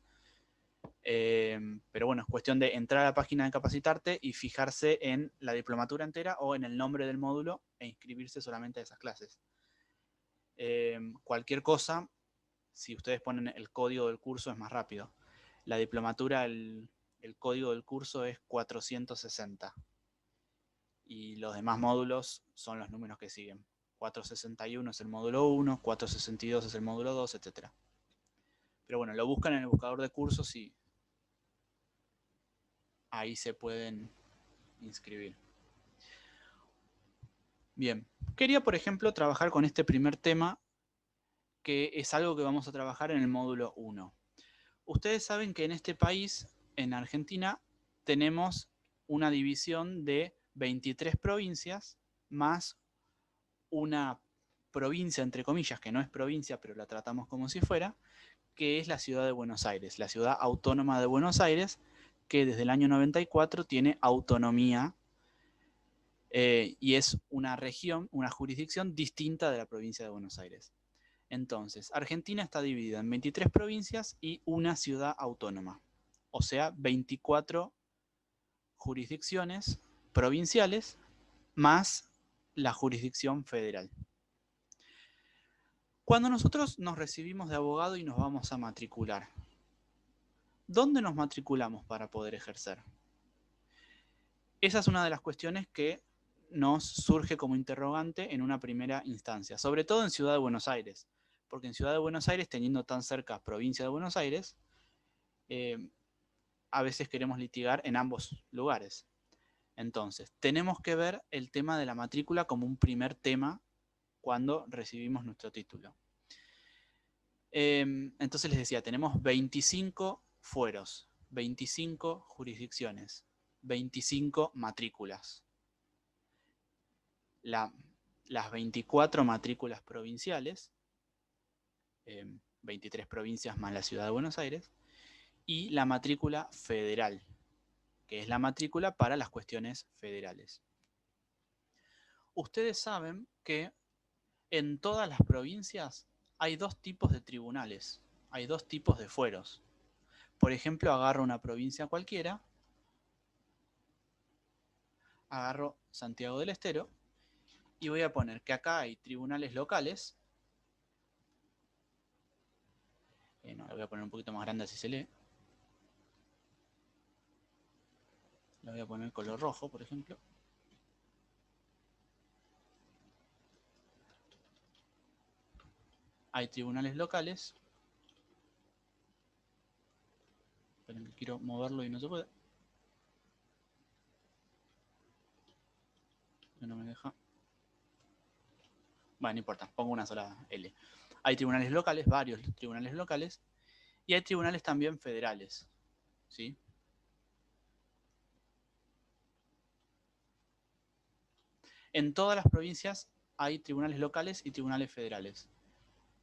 Pero bueno, es cuestión de entrar a la página de Capacitarte y fijarse en la diplomatura entera o en el nombre del módulo e inscribirse solamente a esas clases. Cualquier cosa, si ustedes ponen el código del curso es más rápido. La diplomatura, el código del curso es 460 y los demás módulos son los números que siguen. 461 es el módulo 1, 462 es el módulo 2, etc. Pero bueno, lo buscan en el buscador de cursos y ahí se pueden inscribir. Bien, quería, por ejemplo, trabajar con este primer tema, que es algo que vamos a trabajar en el módulo 1. Ustedes saben que en este país, en Argentina, tenemos una división de 23 provincias más una provincia, entre comillas, que no es provincia, pero la tratamos como si fuera, que es la ciudad de Buenos Aires, la ciudad autónoma de Buenos Aires, que desde el año 94 tiene autonomía y es una región, una jurisdicción distinta de la provincia de Buenos Aires. Entonces, Argentina está dividida en 23 provincias y una ciudad autónoma, o sea, 24 jurisdicciones provinciales más la jurisdicción federal. Cuando nosotros nos recibimos de abogado y nos vamos a matricular, ¿dónde nos matriculamos para poder ejercer? Esa es una de las cuestiones que nos surge como interrogante en una primera instancia, sobre todo en Ciudad de Buenos Aires, porque en Ciudad de Buenos Aires, teniendo tan cerca provincia de Buenos Aires, a veces queremos litigar en ambos lugares. Entonces, tenemos que ver el tema de la matrícula como un primer tema cuando recibimos nuestro título. Entonces les decía, tenemos 25 fueros, 25 jurisdicciones, 25 matrículas. Las 24 matrículas provinciales, 23 provincias más la ciudad de Buenos Aires, y la matrícula federal, que es la matrícula para las cuestiones federales. Ustedes saben que en todas las provincias hay dos tipos de tribunales, hay dos tipos de fueros. Por ejemplo, agarro una provincia cualquiera, agarro Santiago del Estero y voy a poner que acá hay tribunales locales. No, lo voy a poner un poquito más grande así se lee. Lo voy a poner color rojo, por ejemplo. Hay tribunales locales. Esperen que quiero moverlo y no se puede. No me deja. Bueno, no importa, pongo una sola L. Hay tribunales locales, varios tribunales locales, y hay tribunales también federales, ¿sí? En todas las provincias hay tribunales locales y tribunales federales.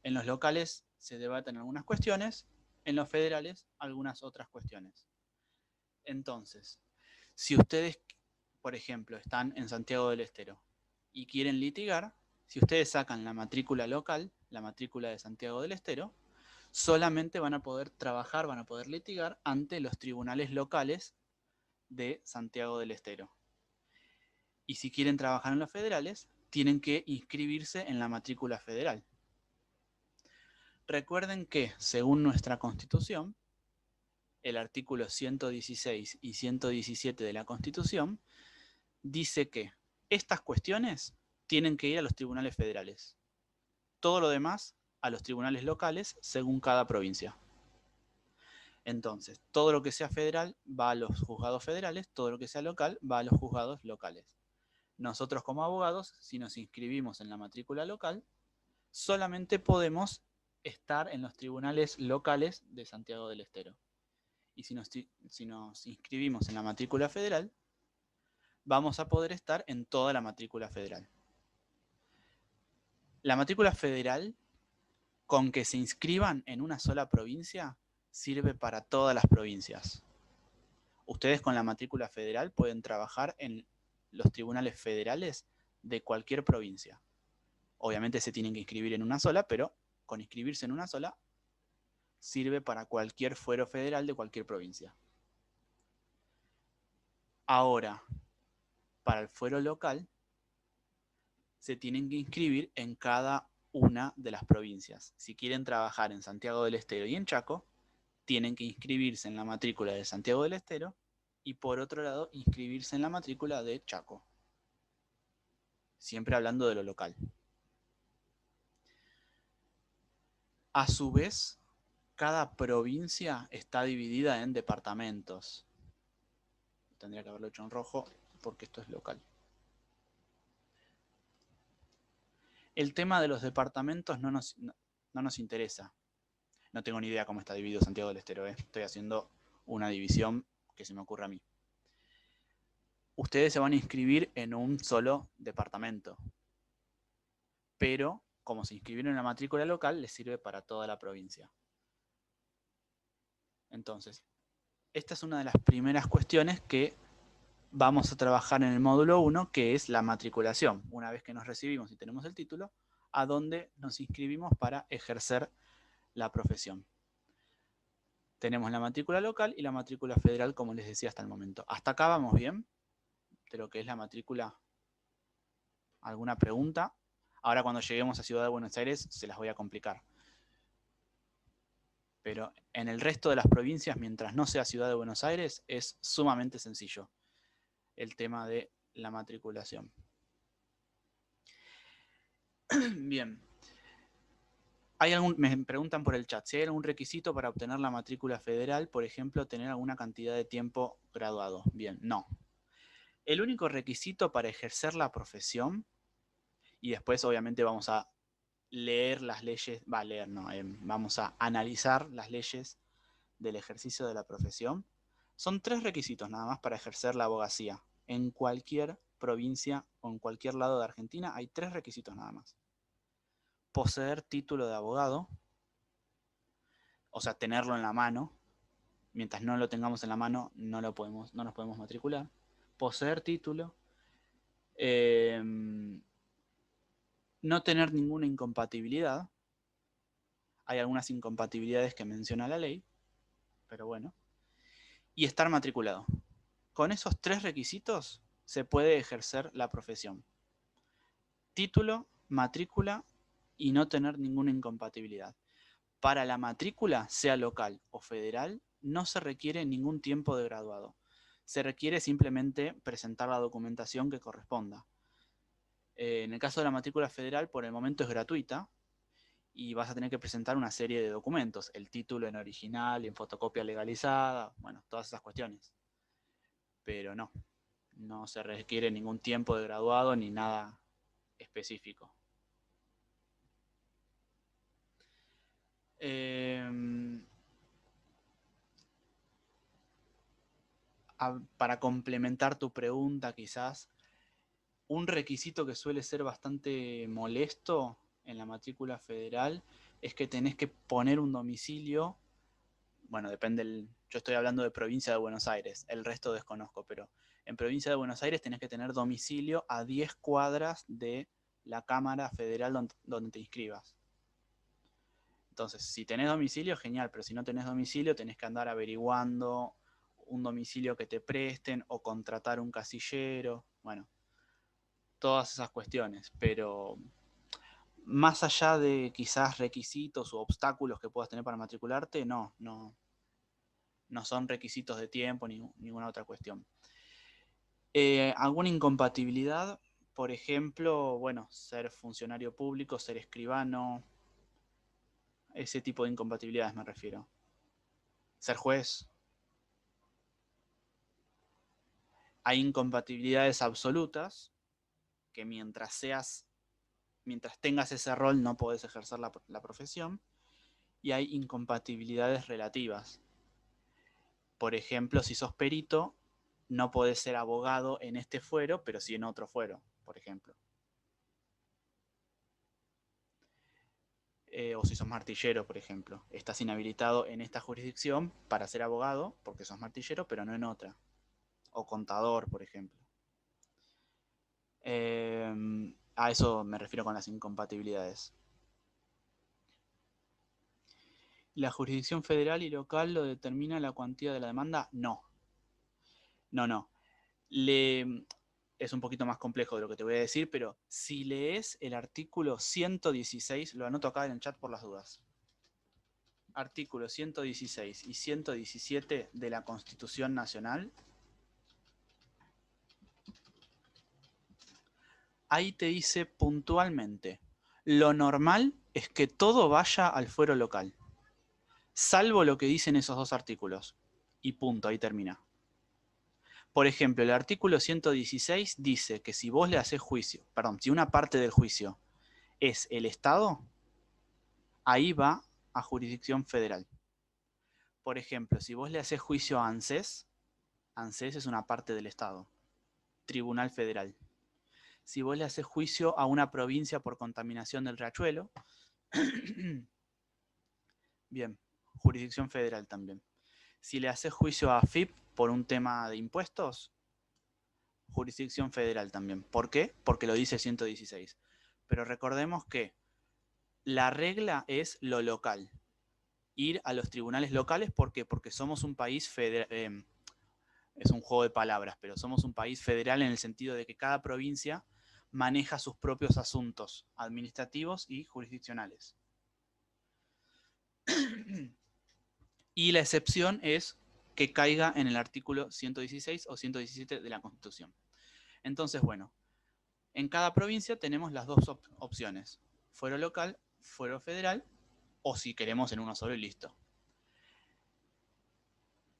En los locales se debaten algunas cuestiones, en los federales algunas otras cuestiones. Entonces, si ustedes, por ejemplo, están en Santiago del Estero y quieren litigar, si ustedes sacan la matrícula local, la matrícula de Santiago del Estero, solamente van a poder trabajar, van a poder litigar ante los tribunales locales de Santiago del Estero. Y si quieren trabajar en los federales, tienen que inscribirse en la matrícula federal. Recuerden que, según nuestra Constitución, el artículo 116 y 117 de la Constitución, dice que estas cuestiones tienen que ir a los tribunales federales. Todo lo demás a los tribunales locales según cada provincia. Entonces, todo lo que sea federal va a los juzgados federales, todo lo que sea local va a los juzgados locales. Nosotros como abogados, si nos inscribimos en la matrícula local, solamente podemos estar en los tribunales locales de Santiago del Estero. Y si nos inscribimos en la matrícula federal, vamos a poder estar en toda la matrícula federal. La matrícula federal, con que se inscriban en una sola provincia, sirve para todas las provincias. Ustedes con la matrícula federal pueden trabajar en los tribunales federales de cualquier provincia. Obviamente se tienen que inscribir en una sola, pero con inscribirse en una sola sirve para cualquier fuero federal de cualquier provincia. Ahora, para el fuero local, se tienen que inscribir en cada una de las provincias. Si quieren trabajar en Santiago del Estero y en Chaco, tienen que inscribirse en la matrícula de Santiago del Estero y por otro lado inscribirse en la matrícula de Chaco. Siempre hablando de lo local. A su vez, cada provincia está dividida en departamentos. Tendría que haberlo hecho en rojo porque esto es local. El tema de los departamentos no nos interesa. No tengo ni idea cómo está dividido Santiago del Estero. Estoy haciendo una división que se me ocurre a mí. Ustedes se van a inscribir en un solo departamento. Pero, como se inscribieron en la matrícula local, les sirve para toda la provincia. Entonces, esta es una de las primeras cuestiones que vamos a trabajar en el módulo 1, que es la matriculación. Una vez que nos recibimos y tenemos el título, a dónde nos inscribimos para ejercer la profesión. Tenemos la matrícula local y la matrícula federal, como les decía hasta el momento. ¿Hasta acá vamos bien? De lo que es la matrícula. ¿Alguna pregunta? Ahora cuando lleguemos a Ciudad de Buenos Aires se las voy a complicar. Pero en el resto de las provincias, mientras no sea Ciudad de Buenos Aires, es sumamente sencillo el tema de la matriculación. Bien. Me preguntan por el chat si hay algún requisito para obtener la matrícula federal, por ejemplo, tener alguna cantidad de tiempo graduado. Bien, no. El único requisito para ejercer la profesión, y después obviamente vamos a leer las leyes, vamos a analizar las leyes del ejercicio de la profesión, son 3 requisitos nada más para ejercer la abogacía. En cualquier provincia o en cualquier lado de Argentina hay 3 requisitos nada más. Poseer título de abogado, o sea, tenerlo en la mano. Mientras no lo tengamos en la mano, no nos podemos matricular. Poseer título. No tener ninguna incompatibilidad. Hay algunas incompatibilidades que menciona la ley, pero bueno. Y estar matriculado. Con esos 3 requisitos se puede ejercer la profesión. Título, matrícula y no tener ninguna incompatibilidad. Para la matrícula, sea local o federal, no se requiere ningún tiempo de graduado. Se requiere simplemente presentar la documentación que corresponda. En el caso de la matrícula federal, por el momento es gratuita y vas a tener que presentar una serie de documentos. El título en original, en fotocopia legalizada, bueno, todas esas cuestiones. Pero no se requiere ningún tiempo de graduado ni nada específico. Para complementar tu pregunta, quizás, un requisito que suele ser bastante molesto en la matrícula federal es que tenés que poner un domicilio. Bueno, depende, yo estoy hablando de provincia de Buenos Aires, el resto desconozco, pero en provincia de Buenos Aires tenés que tener domicilio a 10 cuadras de la Cámara Federal donde te inscribas. Entonces, si tenés domicilio, genial, pero si no tenés domicilio, tenés que andar averiguando un domicilio que te presten o contratar un casillero, bueno, todas esas cuestiones, pero más allá de quizás requisitos o obstáculos que puedas tener para matricularte, no son requisitos de tiempo ni ninguna otra cuestión. ¿Alguna incompatibilidad? Por ejemplo, bueno, ser funcionario público, ser escribano, ese tipo de incompatibilidades me refiero. Ser juez. Hay incompatibilidades absolutas que mientras tengas ese rol no podés ejercer la profesión, y hay incompatibilidades relativas. Por ejemplo, si sos perito, no podés ser abogado en este fuero, pero sí en otro fuero, por ejemplo. O si sos martillero, por ejemplo. Estás inhabilitado en esta jurisdicción para ser abogado, porque sos martillero, pero no en otra. O contador, por ejemplo. A eso me refiero con las incompatibilidades. ¿La jurisdicción federal y local lo determina la cuantía de la demanda? No. No. Es un poquito más complejo de lo que te voy a decir, pero si lees el artículo 116, lo anoto acá en el chat por las dudas. Artículo 116 y 117 de la Constitución Nacional. Ahí te dice puntualmente, lo normal es que todo vaya al fuero local, salvo lo que dicen esos 2 artículos. Y punto, ahí termina. Por ejemplo, el artículo 116 dice que si vos le haces juicio, si una parte del juicio es el Estado, ahí va a jurisdicción federal. Por ejemplo, si vos le haces juicio a ANSES, ANSES es una parte del Estado, Tribunal Federal. Si vos le haces juicio a una provincia por contaminación del riachuelo, bien, jurisdicción federal también. Si le haces juicio a AFIP por un tema de impuestos, jurisdicción federal también. ¿Por qué? Porque lo dice 116. Pero recordemos que la regla es lo local. Ir a los tribunales locales, ¿por qué? Porque somos un país federal. Es un juego de palabras, pero somos un país federal en el sentido de que cada provincia maneja sus propios asuntos administrativos y jurisdiccionales. Y la excepción es que caiga en el artículo 116 o 117 de la Constitución. Entonces, bueno, en cada provincia tenemos las dos opciones: fuero local, fuero federal, o si queremos en uno solo y listo.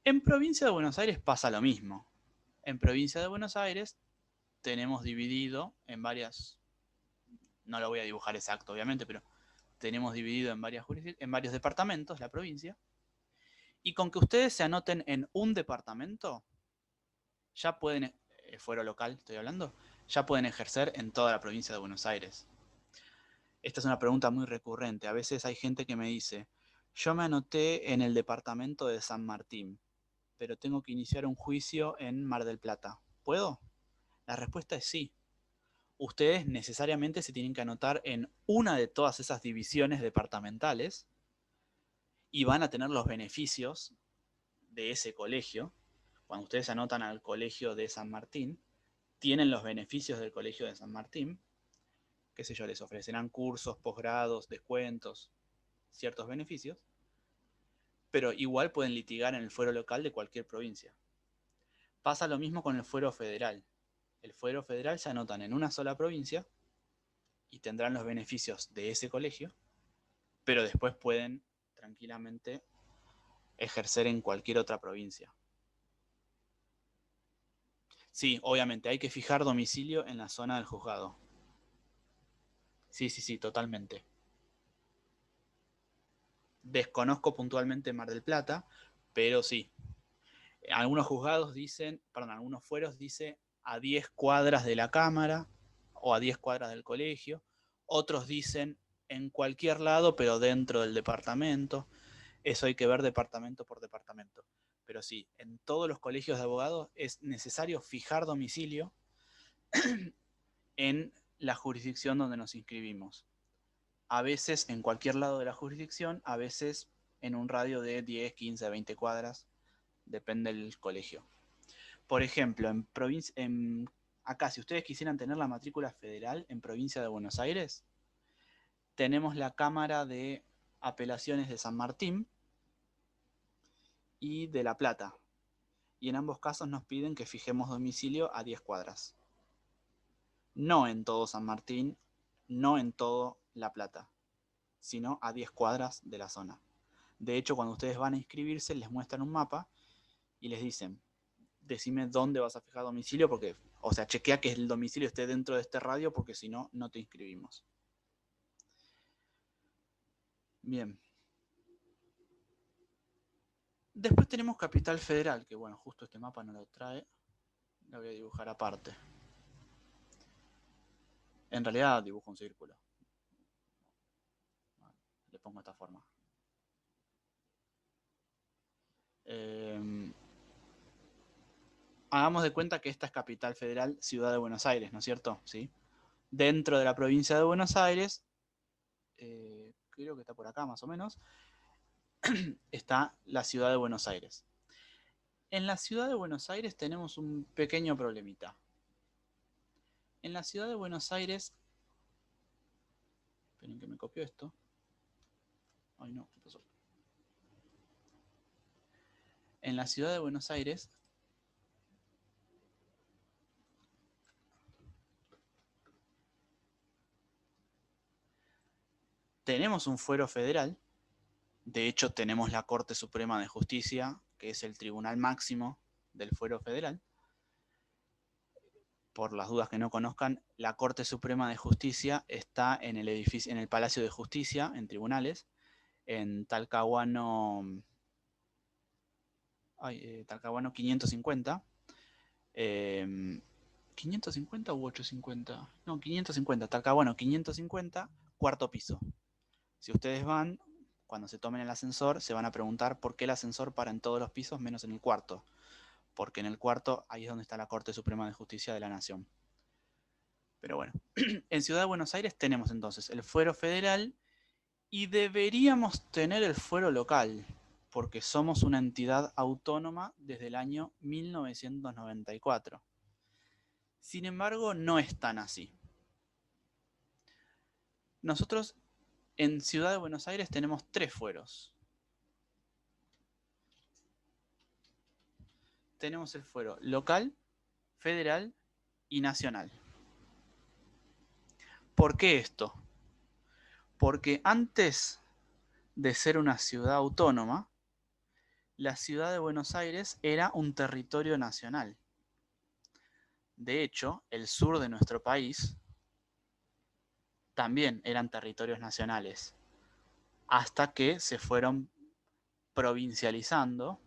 En provincia de Buenos Aires pasa lo mismo. En provincia de Buenos Aires tenemos dividido en varias, no lo voy a dibujar exacto obviamente, pero tenemos dividido en varios departamentos la provincia, y con que ustedes se anoten en un departamento, ya pueden, fuero local estoy hablando, ya pueden ejercer en toda la provincia de Buenos Aires. Esta es una pregunta muy recurrente. A veces hay gente que me dice, yo me anoté en el departamento de San Martín, pero tengo que iniciar un juicio en Mar del Plata. ¿Puedo? La respuesta es sí. Ustedes necesariamente se tienen que anotar en una de todas esas divisiones departamentales y van a tener los beneficios de ese colegio. Cuando ustedes se anotan al colegio de San Martín, tienen los beneficios del colegio de San Martín. Qué sé yo, les ofrecerán cursos, posgrados, descuentos, ciertos beneficios, pero igual pueden litigar en el fuero local de cualquier provincia. Pasa lo mismo con el fuero federal. El fuero federal se anotan en una sola provincia y tendrán los beneficios de ese colegio, pero después pueden tranquilamente ejercer en cualquier otra provincia. Sí, obviamente, hay que fijar domicilio en la zona del juzgado. Sí, totalmente. Desconozco puntualmente Mar del Plata, pero sí. Algunos juzgados dicen, perdón, algunos fueros dice a 10 cuadras de la cámara o a 10 cuadras del colegio. Otros dicen en cualquier lado, pero dentro del departamento. Eso hay que ver departamento por departamento. Pero sí, en todos los colegios de abogados es necesario fijar domicilio en la jurisdicción donde nos inscribimos. A veces en cualquier lado de la jurisdicción, a veces en un radio de 10, 15, 20 cuadras, depende del colegio. Por ejemplo, acá, si ustedes quisieran tener la matrícula federal en provincia de Buenos Aires, tenemos la Cámara de Apelaciones de San Martín y de La Plata. Y en ambos casos nos piden que fijemos domicilio a 10 cuadras. No en todo San Martín, no en todo La Plata, sino a 10 cuadras de la zona. De hecho, cuando ustedes van a inscribirse, les muestran un mapa y les dicen, decime dónde vas a fijar domicilio, porque, o sea, chequea que el domicilio esté dentro de este radio, porque si no, no te inscribimos. Bien. Después tenemos Capital Federal, que bueno, justo este mapa no lo trae. Lo voy a dibujar aparte. En realidad dibujo un círculo. Le pongo de esta forma. Hagamos de cuenta que esta es Capital Federal, Ciudad de Buenos Aires, ¿no es cierto? ¿Sí? Dentro de la provincia de Buenos Aires, creo que está por acá más o menos, está la Ciudad de Buenos Aires. En la Ciudad de Buenos Aires tenemos un pequeño problemita. En la Ciudad de Buenos Aires... Esperen que me copió esto. Ay no, ¿qué pasó? En la Ciudad de Buenos Aires tenemos un fuero federal. De hecho, tenemos la Corte Suprema de Justicia, que es el tribunal máximo del fuero federal. por las dudas que no conozcan, la Corte Suprema de Justicia está en el edificio, en el Palacio de Justicia, en tribunales, en Talcahuano, Talcahuano 550. 550 u 850. No, 550. Talcahuano 550, cuarto piso. Si ustedes van, cuando se tomen el ascensor, se van a preguntar por qué el ascensor para en todos los pisos menos en el cuarto. Porque en el cuarto ahí es donde está la Corte Suprema de Justicia de la Nación. Pero bueno, en Ciudad de Buenos Aires tenemos entonces el fuero federal y deberíamos tener el fuero local, porque somos una entidad autónoma desde el año 1994. Sin embargo, no es tan así. Nosotros en Ciudad de Buenos Aires tenemos 3 fueros. Tenemos el fuero local, federal y nacional. ¿Por qué esto? Porque antes de ser una ciudad autónoma, la Ciudad de Buenos Aires era un territorio nacional. De hecho, el sur de nuestro país también eran territorios nacionales, hasta que se fueron provincializando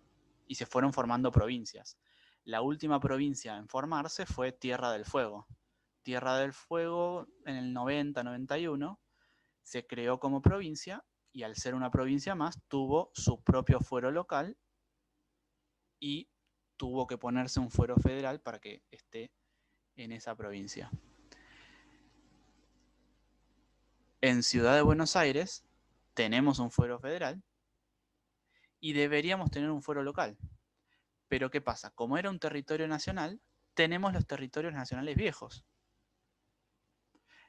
y se fueron formando provincias. La última provincia en formarse fue Tierra del Fuego. Tierra del Fuego en el 90-91 se creó como provincia y al ser una provincia más tuvo su propio fuero local y tuvo que ponerse un fuero federal para que esté en esa provincia. En Ciudad de Buenos Aires tenemos un fuero federal y deberíamos tener un fuero local. Pero ¿qué pasa? Como era un territorio nacional, tenemos los territorios nacionales viejos.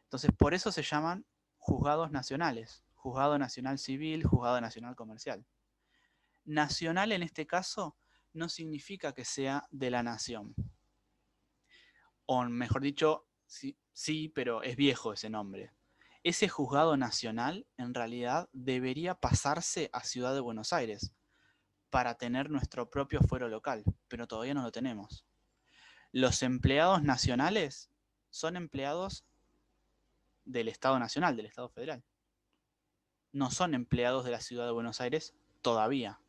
Entonces, por eso se llaman juzgados nacionales. Juzgado nacional civil, juzgado nacional comercial. Nacional en este caso no significa que sea de la nación. O mejor dicho, sí, pero es viejo ese nombre. Ese juzgado nacional en realidad debería pasarse a Ciudad de Buenos Aires para tener nuestro propio fuero local, pero todavía no lo tenemos. Los empleados nacionales son empleados del Estado Nacional, del Estado Federal. No son empleados de la Ciudad de Buenos Aires todavía.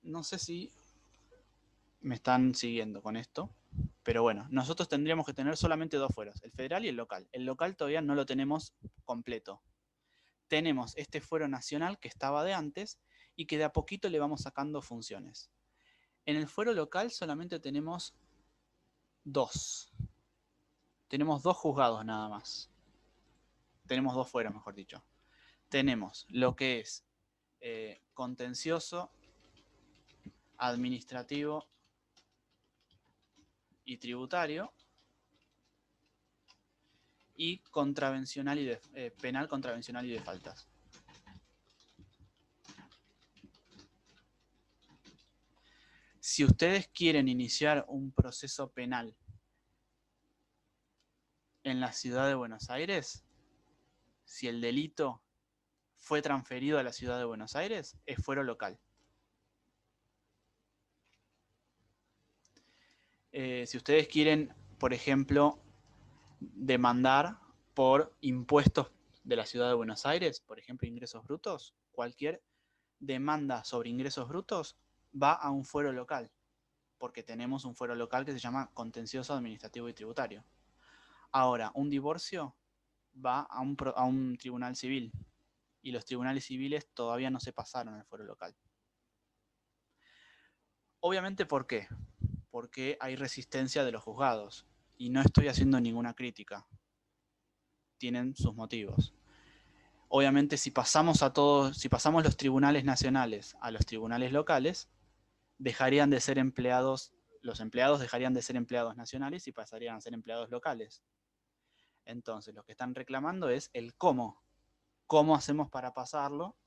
No sé si me están siguiendo con esto, pero bueno, nosotros tendríamos que tener solamente 2 fueros, el federal y el local. El local todavía no lo tenemos completo. Tenemos este fuero nacional que estaba de antes y que de a poquito le vamos sacando funciones. En el fuero local solamente tenemos 2. Tenemos 2 juzgados nada más. Tenemos 2 fueros, mejor dicho. Tenemos lo que es contencioso, administrativo y tributario, y contravencional y penal, contravencional y de faltas. Si ustedes quieren iniciar un proceso penal en la ciudad de Buenos Aires, si el delito fue transferido a la ciudad de Buenos Aires, es fuero local. Si ustedes quieren, por ejemplo, demandar por impuestos de la ciudad de Buenos Aires, por ejemplo, ingresos brutos, cualquier demanda sobre ingresos brutos va a un fuero local, porque tenemos un fuero local que se llama contencioso administrativo y tributario. Ahora, un divorcio va a un tribunal civil y los tribunales civiles todavía no se pasaron al fuero local. Obviamente, ¿por qué? Porque hay resistencia de los juzgados y no estoy haciendo ninguna crítica. Tienen sus motivos. Obviamente, si pasamos los tribunales nacionales a los tribunales locales, dejarían de ser empleados, los empleados dejarían de ser empleados nacionales y pasarían a ser empleados locales. Entonces, lo que están reclamando es el cómo. ¿Cómo hacemos para pasarlo?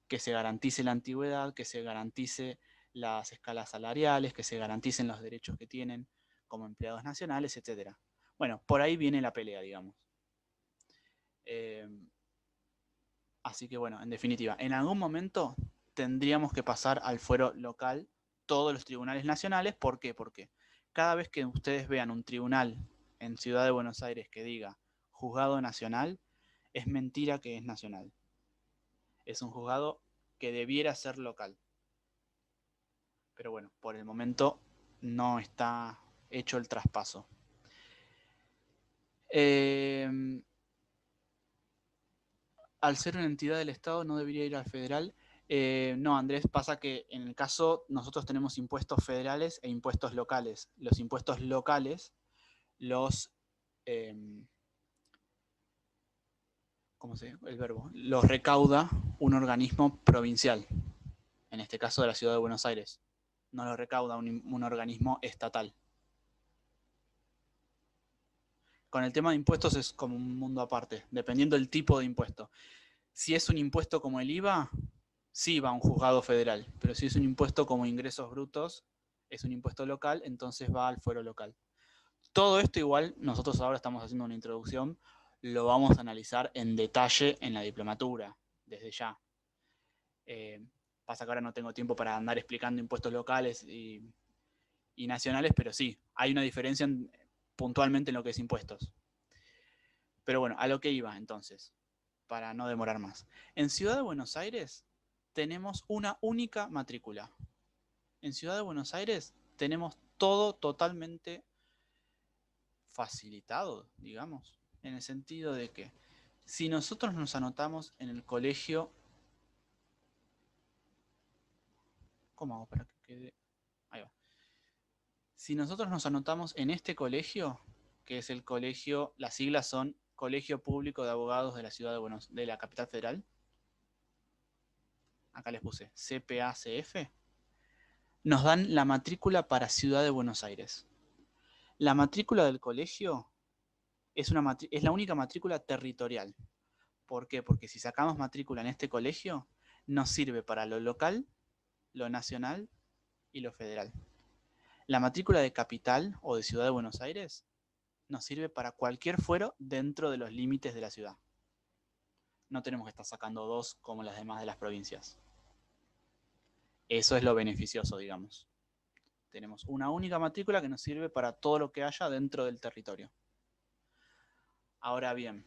Que se garantice la antigüedad, que se garantice las escalas salariales, que se garanticen los derechos que tienen como empleados nacionales, etc. Bueno, por ahí viene la pelea, digamos. Así que bueno, en definitiva, en algún momento tendríamos que pasar al fuero local todos los tribunales nacionales. ¿Por qué? Porque cada vez que ustedes vean un tribunal en Ciudad de Buenos Aires que diga juzgado nacional, es mentira que es nacional. Es un juzgado que debiera ser local. Pero bueno, por el momento no está hecho el traspaso. Al ser una entidad del Estado no debería ir al federal. No, Andrés, pasa que en el caso nosotros tenemos impuestos federales e impuestos locales. Los impuestos locales los... ¿cómo se dice el verbo? Los recauda un organismo provincial, en este caso de la Ciudad de Buenos Aires. No lo recauda un organismo estatal. Con el tema de impuestos es como un mundo aparte, dependiendo del tipo de impuesto. Si es un impuesto como el IVA, sí va a un juzgado federal, pero si es un impuesto como ingresos brutos, es un impuesto local, entonces va al fuero local. Todo esto igual, nosotros ahora estamos haciendo una introducción, lo vamos a analizar en detalle en la diplomatura, desde ya. Pasa que ahora no tengo tiempo para andar explicando impuestos locales y nacionales, pero sí, hay una diferencia puntualmente en lo que es impuestos. Pero bueno, a lo que iba entonces, para no demorar más. En Ciudad de Buenos Aires tenemos una única matrícula. En Ciudad de Buenos Aires tenemos todo totalmente facilitado, digamos, en el sentido de que si nosotros nos anotamos en el colegio... ¿Cómo hago para que quede? Ahí va. Si nosotros nos anotamos en este colegio, que es el colegio, las siglas son Colegio Público de Abogados de la Ciudad de la Capital Federal. Acá les puse CPACF. Nos dan la matrícula para Ciudad de Buenos Aires. La matrícula del colegio es la única matrícula territorial. ¿Por qué? Porque si sacamos matrícula en este colegio, nos sirve para lo local, lo nacional y lo federal. La matrícula de capital o de Ciudad de Buenos Aires nos sirve para cualquier fuero dentro de los límites de la ciudad. No tenemos que estar sacando dos como las demás de las provincias. Eso es lo beneficioso, digamos. Tenemos una única matrícula que nos sirve para todo lo que haya dentro del territorio. Ahora bien,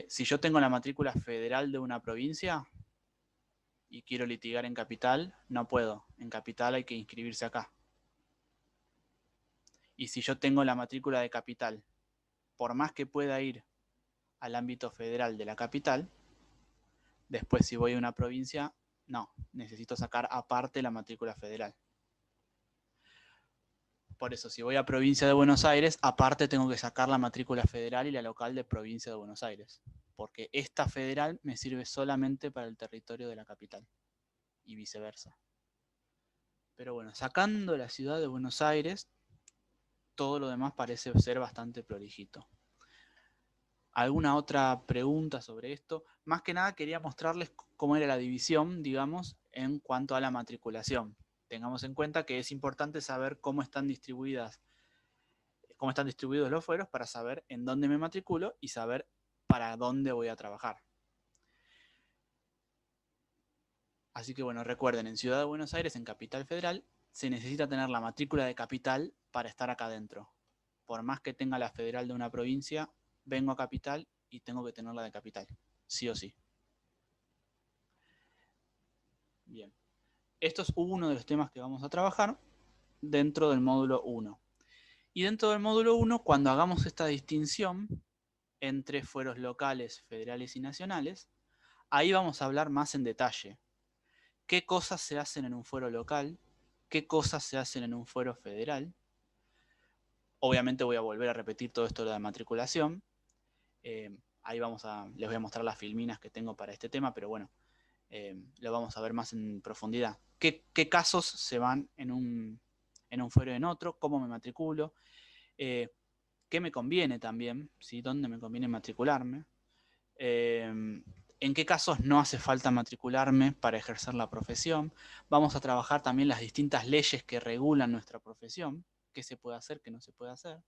si yo tengo la matrícula federal de una provincia y quiero litigar en capital, no puedo. En capital hay que inscribirse acá. Y si yo tengo la matrícula de capital, por más que pueda ir al ámbito federal de la capital, después si voy a una provincia, no, necesito sacar aparte la matrícula federal. Por eso, si voy a provincia de Buenos Aires, aparte tengo que sacar la matrícula federal y la local de provincia de Buenos Aires. Porque esta federal me sirve solamente para el territorio de la capital. Y viceversa. Pero bueno, sacando la ciudad de Buenos Aires, todo lo demás parece ser bastante prolijito. ¿Alguna otra pregunta sobre esto? Más que nada quería mostrarles cómo era la división, digamos, en cuanto a la matriculación. Tengamos en cuenta que es importante saber cómo están distribuidos los fueros para saber en dónde me matriculo y saber para dónde voy a trabajar. Así que bueno, recuerden, en Ciudad de Buenos Aires, en Capital Federal, se necesita tener la matrícula de capital para estar acá adentro. Por más que tenga la federal de una provincia, vengo a capital y tengo que tener la de capital, sí o sí. Bien. Esto es uno de los temas que vamos a trabajar dentro del módulo 1. Y dentro del módulo 1, cuando hagamos esta distinción entre fueros locales, federales y nacionales, ahí vamos a hablar más en detalle. ¿Qué cosas se hacen en un fuero local? ¿Qué cosas se hacen en un fuero federal? Obviamente voy a volver a repetir todo esto de la matriculación. Ahí les voy a mostrar las filminas que tengo para este tema, pero bueno, lo vamos a ver más en profundidad. ¿Qué casos se van en un fuero y en otro? ¿Cómo me matriculo? ¿Qué me conviene también? ¿Sí? ¿Dónde me conviene matricularme? ¿En qué casos no hace falta matricularme para ejercer la profesión? Vamos a trabajar también las distintas leyes que regulan nuestra profesión. ¿Qué se puede hacer? ¿Qué no se puede hacer?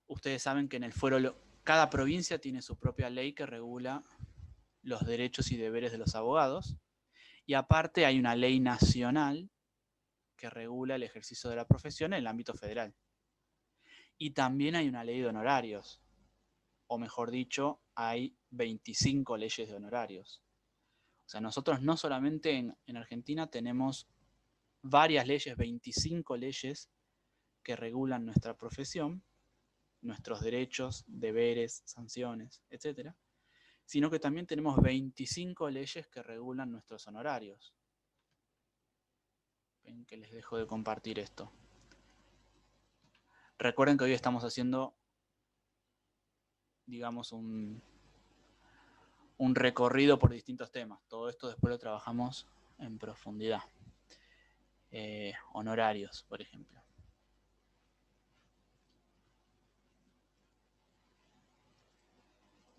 Ustedes saben que en el fuero cada provincia tiene su propia ley que regula los derechos y deberes de los abogados. Y aparte hay una ley nacional que regula el ejercicio de la profesión en el ámbito federal. Y también hay una ley de honorarios, o mejor dicho, hay 25 leyes de honorarios. O sea, nosotros no solamente en Argentina tenemos varias leyes, 25 leyes que regulan nuestra profesión, nuestros derechos, deberes, sanciones, etc., sino que también tenemos 25 leyes que regulan nuestros honorarios. Ven que les dejo de compartir esto. Recuerden que hoy estamos haciendo, digamos, un recorrido por distintos temas. Todo esto después lo trabajamos en profundidad. Honorarios, por ejemplo.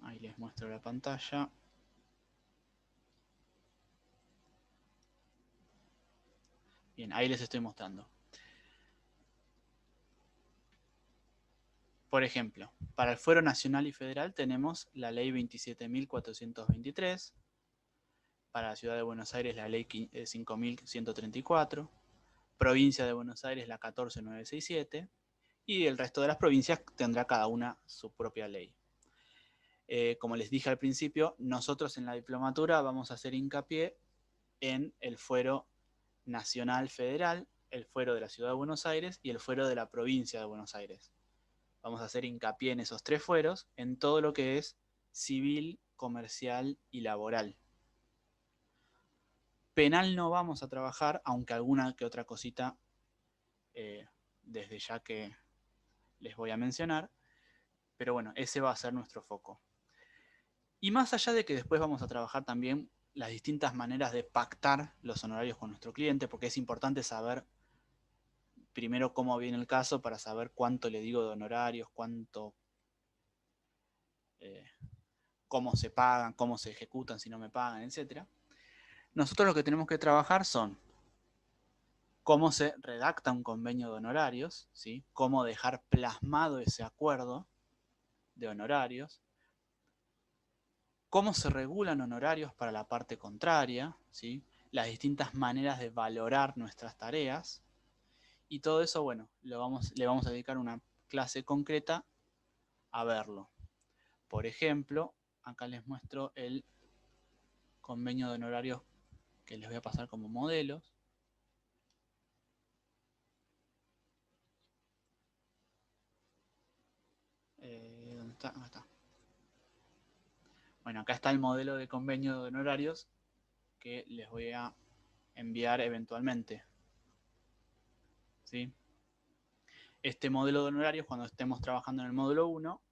Ahí les muestro la pantalla. Bien, ahí les estoy mostrando. Por ejemplo, para el Fuero Nacional y Federal tenemos la Ley 27.423, para la Ciudad de Buenos Aires la Ley 5.134, Provincia de Buenos Aires la 14.967, y el resto de las provincias tendrá cada una su propia ley. Como les dije al principio, nosotros en la diplomatura vamos a hacer hincapié en el Fuero Nacional Federal, el Fuero de la Ciudad de Buenos Aires y el Fuero de la Provincia de Buenos Aires. Vamos a hacer hincapié en esos tres fueros, en todo lo que es civil, comercial y laboral. Penal no vamos a trabajar, aunque alguna que otra cosita desde ya que les voy a mencionar, pero bueno, ese va a ser nuestro foco. Y más allá de que después vamos a trabajar también las distintas maneras de pactar los honorarios con nuestro cliente, porque es importante saber primero cómo viene el caso para saber cuánto le digo de honorarios, cómo se pagan, cómo se ejecutan si no me pagan, etc. Nosotros lo que tenemos que trabajar son cómo se redacta un convenio de honorarios, ¿sí? Cómo dejar plasmado ese acuerdo de honorarios, cómo se regulan honorarios para la parte contraria, ¿sí? Las distintas maneras de valorar nuestras tareas, y todo eso, bueno, le vamos a dedicar una clase concreta a verlo. Por ejemplo, acá les muestro el convenio de honorarios que les voy a pasar como modelos. ¿Dónde está? Acá está. Bueno, acá está el modelo de convenio de honorarios que les voy a enviar eventualmente. ¿Sí? Este modelo de honorarios, cuando estemos trabajando en el módulo 1,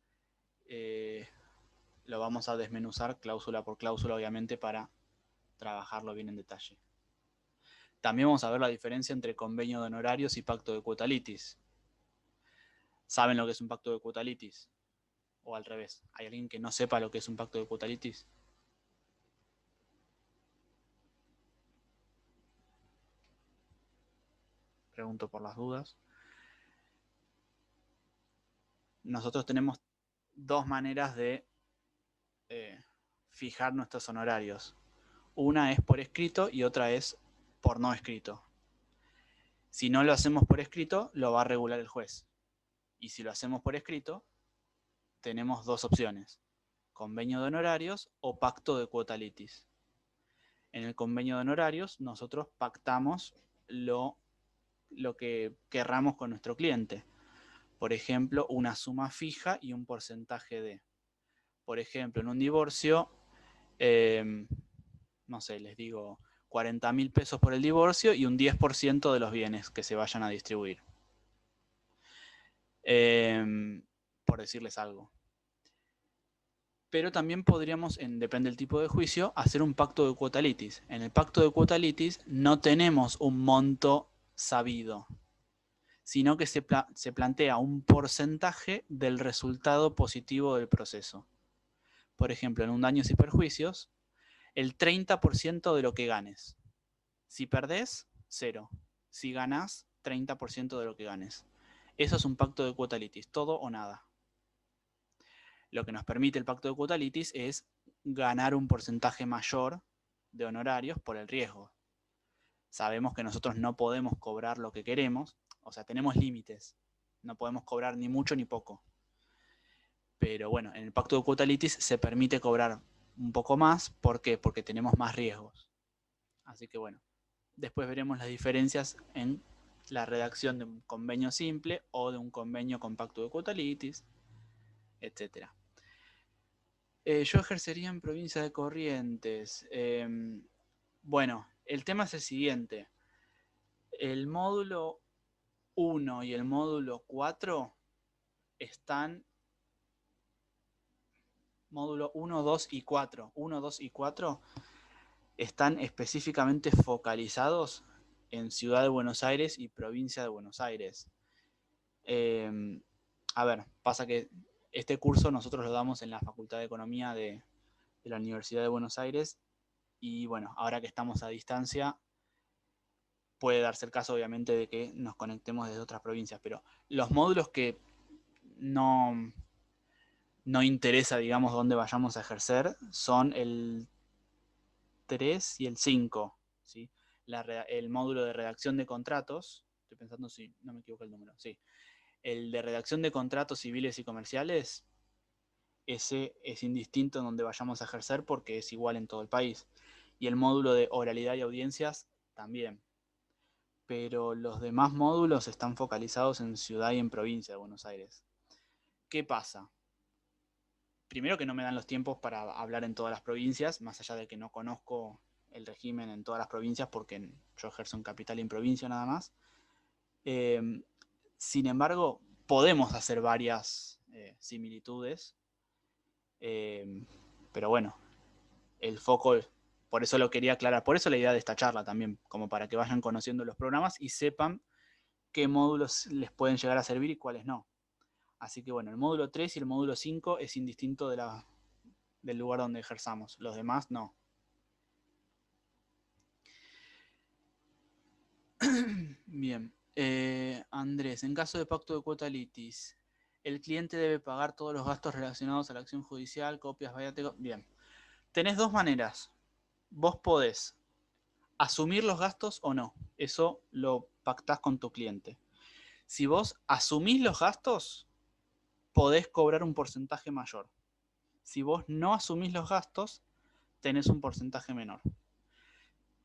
lo vamos a desmenuzar cláusula por cláusula, obviamente, para trabajarlo bien en detalle. También vamos a ver la diferencia entre convenio de honorarios y pacto de cuota litis. ¿Saben lo que es un pacto de cuota litis? O al revés, ¿hay alguien que no sepa lo que es un pacto de cuota litis? Pregunto por las dudas. Nosotros tenemos dos maneras de fijar nuestros honorarios. Una es por escrito y otra es por no escrito. Si no lo hacemos por escrito, lo va a regular el juez. Y si lo hacemos por escrito, tenemos dos opciones: convenio de honorarios o pacto de cuota litis. En el convenio de honorarios, nosotros pactamos lo que querramos con nuestro cliente. Por ejemplo, una suma fija y un porcentaje de. Por ejemplo, en un divorcio, no sé, les digo 40.000 pesos por el divorcio y un 10% de los bienes que se vayan a distribuir. Por decirles algo. Pero también podríamos, depende del tipo de juicio, hacer un pacto de cuota litis. En el pacto de cuota litis no tenemos un monto sabido, sino que se plantea un porcentaje del resultado positivo del proceso. Por ejemplo, en un daños y perjuicios, el 30% de lo que ganes. Si perdés, 0. Si ganás, 30% de lo que ganes. Eso es un pacto de cuota litis, todo o nada. Lo que nos permite el pacto de cuota litis es ganar un porcentaje mayor de honorarios por el riesgo. Sabemos que nosotros no podemos cobrar lo que queremos, o sea, tenemos límites. No podemos cobrar ni mucho ni poco. Pero bueno, en el pacto de cuota litis se permite cobrar un poco más. ¿Por qué? Porque tenemos más riesgos. Así que bueno, después veremos las diferencias en la redacción de un convenio simple o de un convenio con pacto de cuota litis, etc. Yo ejercería en provincia de Corrientes. Bueno, el tema es el siguiente. El módulo 1 y el módulo 4 están... Módulo 1, 2 y 4. 1, 2 y 4 están específicamente focalizados en Ciudad de Buenos Aires y Provincia de Buenos Aires. A ver, pasa que este curso nosotros lo damos en la Facultad de Economía de la Universidad de Buenos Aires y bueno, ahora que estamos a distancia puede darse el caso obviamente de que nos conectemos desde otras provincias, pero los módulos que no interesa, digamos, dónde vayamos a ejercer son el 3 y el 5, ¿sí? El módulo de redacción de contratos, estoy pensando si no me equivoco el número, sí. El de redacción de contratos civiles y comerciales, ese es indistinto en donde vayamos a ejercer porque es igual en todo el país. Y el módulo de oralidad y audiencias también. Pero los demás módulos están focalizados en ciudad y en provincia de Buenos Aires. ¿Qué pasa? Primero que no me dan los tiempos para hablar en todas las provincias, más allá de que no conozco el régimen en todas las provincias porque yo ejerzo en capital y en provincia nada más. Sin embargo, podemos hacer varias similitudes, pero bueno, el foco, por eso lo quería aclarar, por eso la idea de esta charla también, como para que vayan conociendo los programas y sepan qué módulos les pueden llegar a servir y cuáles no. Así que bueno, el módulo 3 y el módulo 5 es indistinto del lugar donde ejerzamos, los demás no. Bien, Andrés, en caso de pacto de cuota litis, el cliente debe pagar todos los gastos relacionados a la acción judicial, copias, viáticos. Bien, tenés dos maneras. Vos podés asumir los gastos o no. Eso lo pactás con tu cliente. Si vos asumís los gastos, podés cobrar un porcentaje mayor. Si vos no asumís los gastos, tenés un porcentaje menor.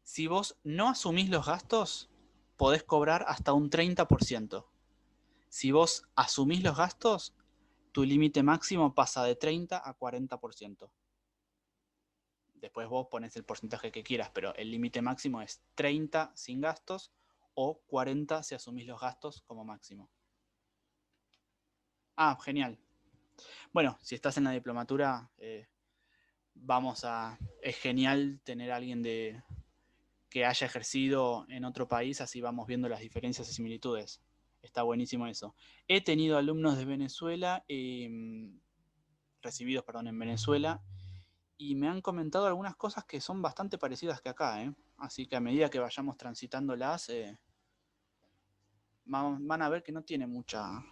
Si vos no asumís los gastos, podés cobrar hasta un 30%. Si vos asumís los gastos, tu límite máximo pasa de 30 a 40%. Después vos pones el porcentaje que quieras, pero el límite máximo es 30 sin gastos o 40 si asumís los gastos como máximo. Ah, genial. Bueno, si estás en la diplomatura, es genial tener a alguien que haya ejercido en otro país, así vamos viendo las diferencias y similitudes. Está buenísimo eso. He tenido alumnos de Venezuela, recibidos, perdón, en Venezuela, y me han comentado algunas cosas que son bastante parecidas que acá, ¿eh? Así que a medida que vayamos transitándolas, van a ver que no tiene mucha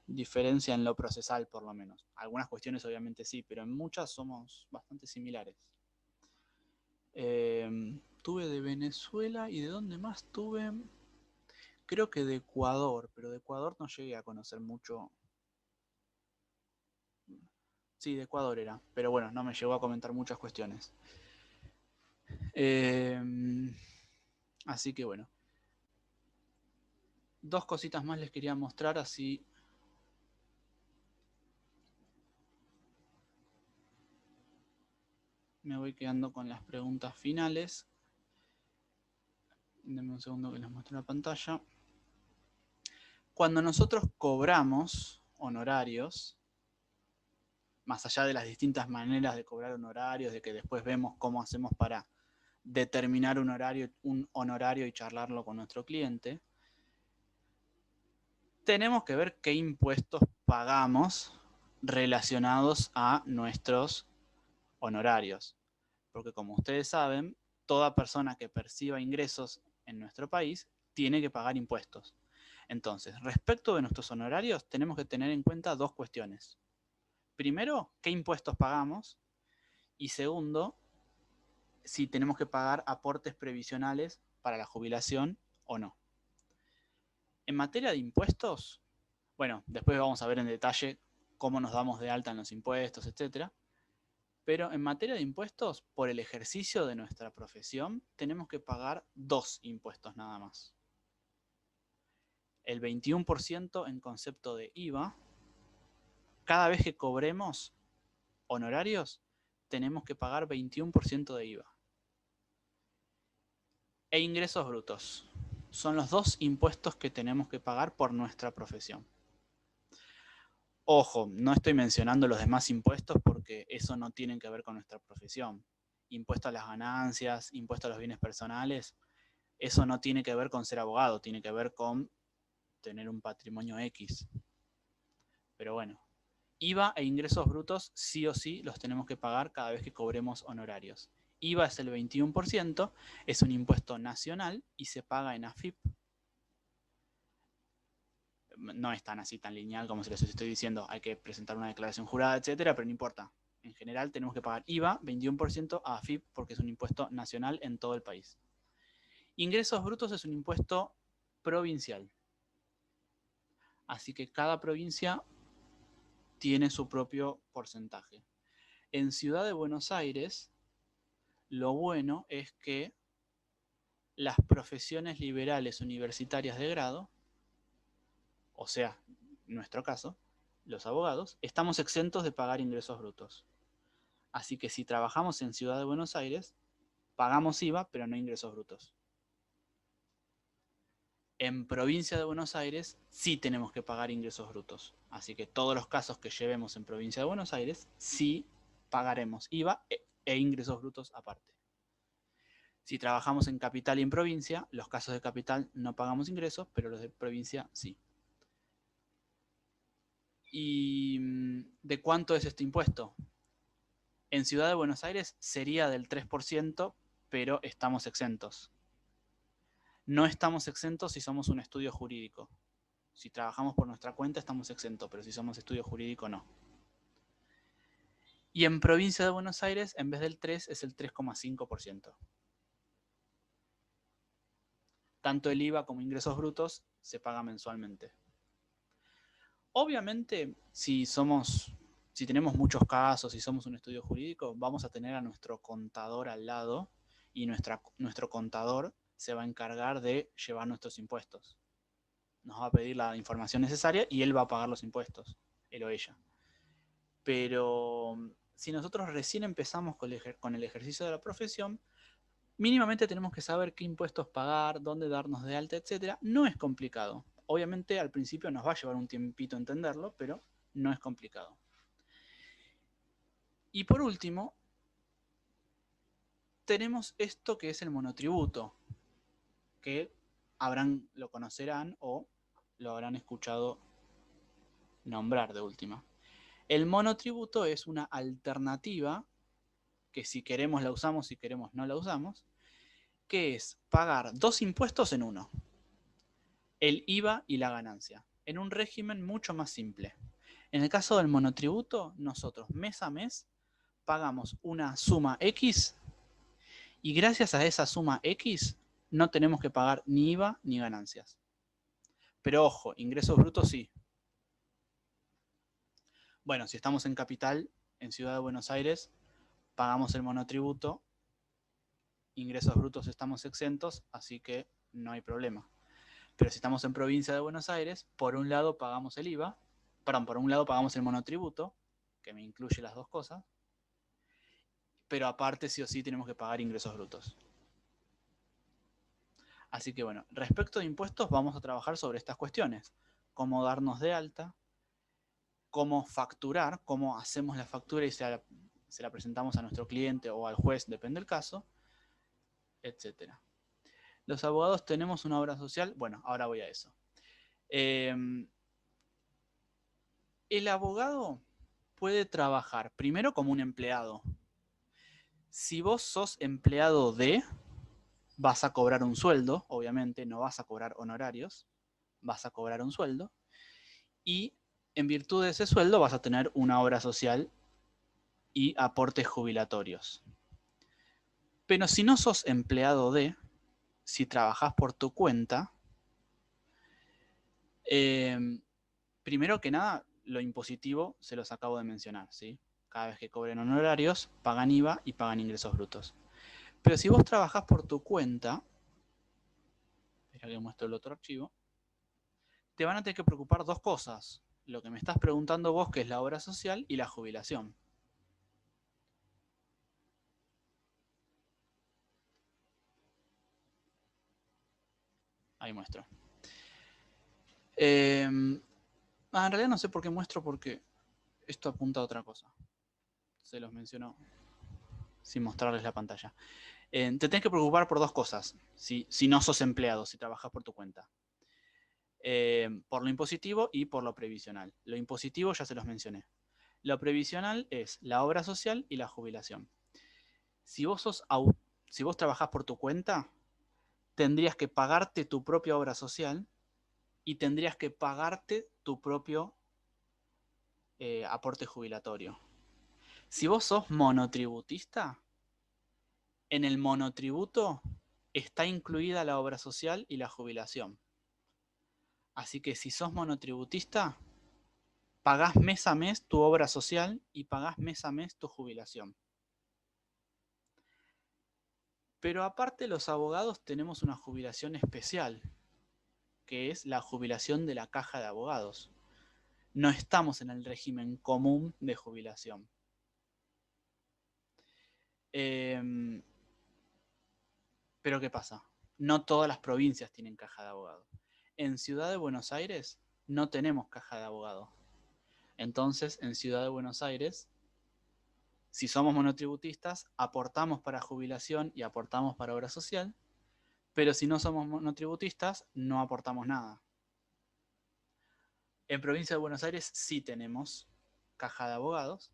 diferencia en lo procesal, por lo menos. Algunas cuestiones obviamente sí, pero en muchas somos bastante similares. Tuve de Venezuela y de dónde más tuve, creo que de Ecuador, pero de Ecuador no llegué a conocer mucho. Sí, de Ecuador era, pero bueno, no me llegó a comentar muchas cuestiones. Así que bueno. Dos cositas más les quería mostrar, así me voy quedando con las preguntas finales. Denme un segundo que les muestre la pantalla. Cuando nosotros cobramos honorarios, más allá de las distintas maneras de cobrar honorarios, de que después vemos cómo hacemos para determinar un honorario y charlarlo con nuestro cliente, tenemos que ver qué impuestos pagamos relacionados a nuestros honorarios. Porque como ustedes saben, toda persona que perciba ingresos en nuestro país tiene que pagar impuestos. Entonces, respecto de nuestros honorarios, tenemos que tener en cuenta dos cuestiones. Primero, ¿qué impuestos pagamos? Y segundo, si tenemos que pagar aportes previsionales para la jubilación o no. En materia de impuestos, bueno, después vamos a ver en detalle cómo nos damos de alta en los impuestos, etc. Pero en materia de impuestos, por el ejercicio de nuestra profesión, tenemos que pagar 2 impuestos nada más. El 21% en concepto de IVA. Cada vez que cobremos honorarios, tenemos que pagar 21% de IVA. E ingresos brutos. Son los 2 impuestos que tenemos que pagar por nuestra profesión. Ojo, no estoy mencionando los demás impuestos porque eso no tiene que ver con nuestra profesión. Impuesto a las ganancias, impuesto a los bienes personales, eso no tiene que ver con ser abogado, tiene que ver con tener un patrimonio X. Pero bueno, IVA e ingresos brutos sí o sí los tenemos que pagar cada vez que cobremos honorarios. IVA es el 21%, es un impuesto nacional y se paga en AFIP. No es tan así, tan lineal como se les estoy diciendo. Hay que presentar una declaración jurada, etcétera, pero no importa. En general tenemos que pagar IVA, 21% a AFIP, porque es un impuesto nacional en todo el país. Ingresos brutos es un impuesto provincial. Así que cada provincia tiene su propio porcentaje. En Ciudad de Buenos Aires, lo bueno es que las profesiones liberales universitarias de grado, o sea, en nuestro caso, los abogados, estamos exentos de pagar ingresos brutos. Así que si trabajamos en Ciudad de Buenos Aires, pagamos IVA, pero no ingresos brutos. En Provincia de Buenos Aires sí tenemos que pagar ingresos brutos. Así que todos los casos que llevemos en Provincia de Buenos Aires sí pagaremos IVA e ingresos brutos aparte. Si trabajamos en capital y en provincia, los casos de capital no pagamos ingresos, pero los de provincia sí. ¿Y de cuánto es este impuesto? En Ciudad de Buenos Aires sería del 3%, pero estamos exentos. No estamos exentos si somos un estudio jurídico. Si trabajamos por nuestra cuenta estamos exentos, pero si somos estudio jurídico no. Y en Provincia de Buenos Aires, en vez del 3, es el 3,5%. Tanto el IVA como ingresos brutos se paga mensualmente. Obviamente, si tenemos muchos casos, si somos un estudio jurídico, vamos a tener a nuestro contador al lado y nuestro contador se va a encargar de llevar nuestros impuestos. Nos va a pedir la información necesaria y él va a pagar los impuestos, él o ella. Pero si nosotros recién empezamos con el ejercicio de la profesión, mínimamente tenemos que saber qué impuestos pagar, dónde darnos de alta, etc. No es complicado. Obviamente al principio nos va a llevar un tiempito entenderlo, pero no es complicado. Y por último, tenemos esto que es el monotributo, que lo conocerán o lo habrán escuchado nombrar de última. El monotributo es una alternativa que si queremos la usamos, si queremos no la usamos, que es pagar 2 impuestos en uno, el IVA y la ganancia, en un régimen mucho más simple. En el caso del monotributo, nosotros mes a mes pagamos una suma X y gracias a esa suma X no tenemos que pagar ni IVA ni ganancias. Pero ojo, ingresos brutos sí. Bueno, si estamos en capital, en Ciudad de Buenos Aires, pagamos el monotributo, ingresos brutos estamos exentos, así que no hay problema. Pero si estamos en Provincia de Buenos Aires, por un lado pagamos el IVA, por un lado pagamos el monotributo, que me incluye las dos cosas, pero aparte sí o sí tenemos que pagar ingresos brutos. Así que bueno, respecto de impuestos vamos a trabajar sobre estas cuestiones. Cómo darnos de alta, cómo facturar, cómo hacemos la factura y se la presentamos a nuestro cliente o al juez, depende del caso, etc. Los abogados tenemos una obra social. Bueno, ahora voy a eso. El abogado puede trabajar primero como un empleado. Si vos sos empleado de, vas a cobrar un sueldo, obviamente no vas a cobrar honorarios, vas a cobrar un sueldo y en virtud de ese sueldo vas a tener una obra social y aportes jubilatorios. Pero si no sos empleado de, si trabajás por tu cuenta, primero que nada, lo impositivo se los acabo de mencionar, ¿sí? Cada vez que cobren honorarios, pagan IVA y pagan ingresos brutos. Pero si vos trabajás por tu cuenta, espera que muestro el otro archivo, te van a tener que preocupar dos cosas. Lo que me estás preguntando vos, que es la obra social y la jubilación. Ahí muestro. En realidad no sé por qué muestro, porque esto apunta a otra cosa. Se los menciono sin mostrarles la pantalla. Te tenés que preocupar por dos cosas, si no sos empleado, si trabajas por tu cuenta. Por lo impositivo y por lo previsional. Lo impositivo ya se los mencioné. Lo previsional es la obra social y la jubilación. Si vos trabajás por tu cuenta, tendrías que pagarte tu propia obra social y tendrías que pagarte tu propio aporte jubilatorio. Si vos sos monotributista, en el monotributo está incluida la obra social y la jubilación. Así que si sos monotributista, pagás mes a mes tu obra social y pagás mes a mes tu jubilación. Pero aparte, los abogados tenemos una jubilación especial, que es la jubilación de la caja de abogados. No estamos en el régimen común de jubilación. Pero ¿qué pasa? No todas las provincias tienen caja de abogado. En Ciudad de Buenos Aires no tenemos caja de abogado. Entonces, en Ciudad de Buenos Aires, si somos monotributistas, aportamos para jubilación y aportamos para obra social, pero si no somos monotributistas, no aportamos nada. En provincia de Buenos Aires sí tenemos caja de abogados,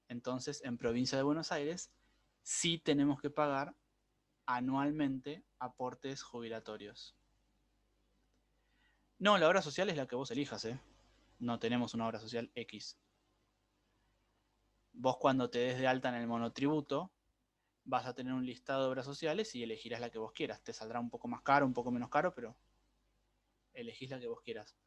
entonces en provincia de Buenos Aires sí tenemos que pagar anualmente aportes jubilatorios. No, la obra social es la que vos elijas, ¿eh? No tenemos una obra social X. Vos cuando te des de alta en el monotributo, vas a tener un listado de obras sociales y elegirás la que vos quieras. Te saldrá un poco más caro, un poco menos caro, pero elegís la que vos quieras.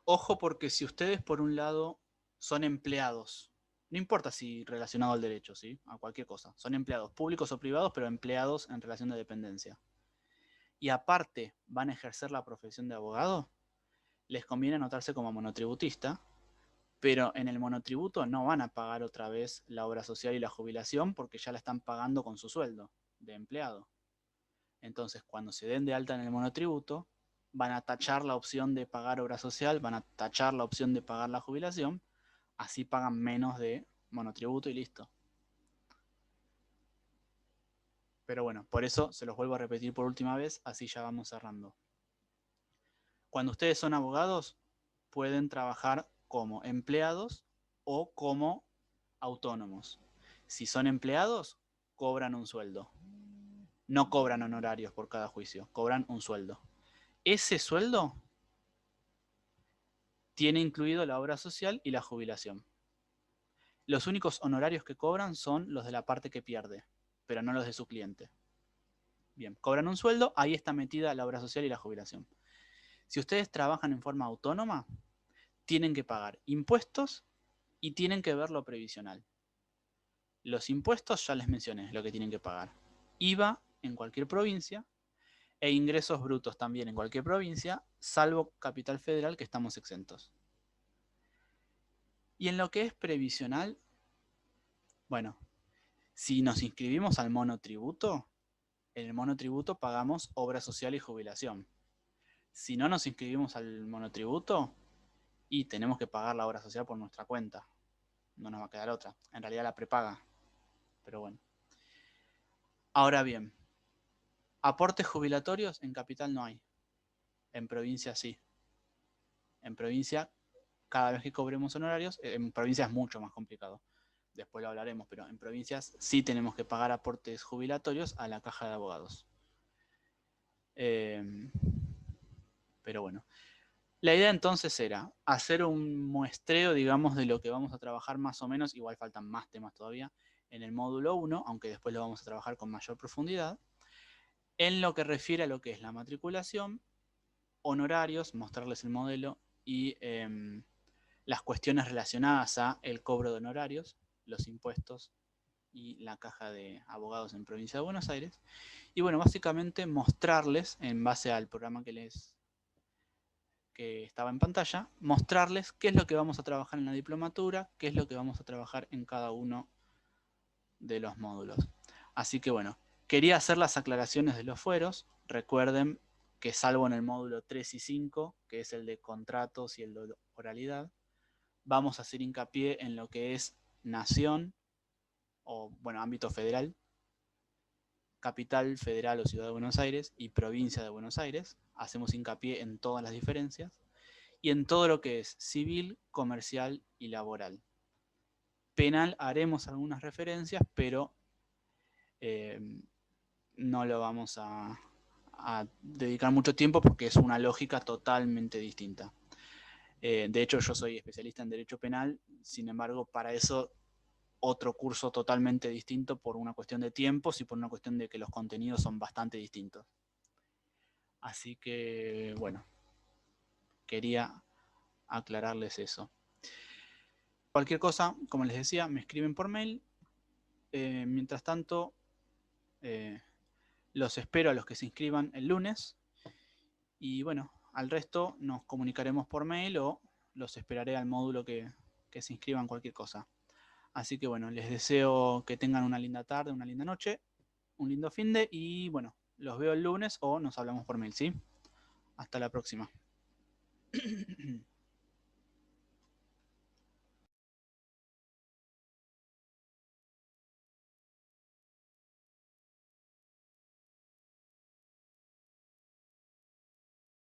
Ojo, porque si ustedes por un lado son empleados, no importa si relacionado al derecho, ¿sí? A cualquier cosa, son empleados públicos o privados, pero empleados en relación de dependencia. Y aparte van a ejercer la profesión de abogado, les conviene anotarse como monotributista, pero en el monotributo no van a pagar otra vez la obra social y la jubilación porque ya la están pagando con su sueldo de empleado. Entonces, cuando se den de alta en el monotributo, van a tachar la opción de pagar obra social, van a tachar la opción de pagar la jubilación, así pagan menos de monotributo y listo. Pero bueno, por eso se los vuelvo a repetir por última vez, así ya vamos cerrando. Cuando ustedes son abogados, pueden trabajar como empleados o como autónomos. Si son empleados, cobran un sueldo. No cobran honorarios por cada juicio, cobran un sueldo. Ese sueldo tiene incluido la obra social y la jubilación. Los únicos honorarios que cobran son los de la parte que pierde, pero no los de su cliente. Bien, cobran un sueldo, ahí está metida la obra social y la jubilación. Si ustedes trabajan en forma autónoma, tienen que pagar impuestos y tienen que ver lo previsional. Los impuestos ya les mencioné lo que tienen que pagar. IVA en cualquier provincia e ingresos brutos también en cualquier provincia, salvo Capital Federal, que estamos exentos. Y en lo que es previsional, bueno, si nos inscribimos al monotributo, en el monotributo pagamos obra social y jubilación. Si no nos inscribimos al monotributo, y tenemos que pagar la obra social por nuestra cuenta. No nos va a quedar otra. En realidad la prepaga. Pero bueno. Ahora bien, aportes jubilatorios en capital no hay. En provincia sí. En provincia, cada vez que cobremos honorarios, en provincia es mucho más complicado. Después lo hablaremos, pero en provincias sí tenemos que pagar aportes jubilatorios a la caja de abogados. Pero bueno. La idea entonces era hacer un muestreo, digamos, de lo que vamos a trabajar más o menos, igual faltan más temas todavía, en el módulo 1, aunque después lo vamos a trabajar con mayor profundidad, en lo que refiere a lo que es la matriculación, honorarios, mostrarles el modelo y las cuestiones relacionadas a el cobro de honorarios, los impuestos y la caja de abogados en provincia de Buenos Aires. Y bueno, básicamente mostrarles, en base al programa que estaba en pantalla, mostrarles qué es lo que vamos a trabajar en la diplomatura, qué es lo que vamos a trabajar en cada uno de los módulos. Así que bueno, quería hacer las aclaraciones de los fueros. Recuerden que salvo en el módulo 3 y 5, que es el de contratos y el de oralidad, vamos a hacer hincapié en lo que es nación o, bueno, ámbito federal, capital, federal o ciudad de Buenos Aires y provincia de Buenos Aires. Hacemos hincapié en todas las diferencias y en todo lo que es civil, comercial y laboral. Penal haremos algunas referencias, pero no lo vamos a dedicar mucho tiempo porque es una lógica totalmente distinta. De hecho, yo soy especialista en Derecho Penal, sin embargo, para eso otro curso totalmente distinto por una cuestión de tiempos y por una cuestión de que los contenidos son bastante distintos. Así que, bueno, quería aclararles eso. Cualquier cosa, como les decía, me escriben por mail. Mientras tanto, los espero a los que se inscriban el lunes. Y bueno, al resto nos comunicaremos por mail o los esperaré al módulo que se inscriban cualquier cosa. Así que bueno, les deseo que tengan una linda tarde, una linda noche, un lindo finde y bueno, los veo el lunes o nos hablamos por mail, ¿sí? Hasta la próxima.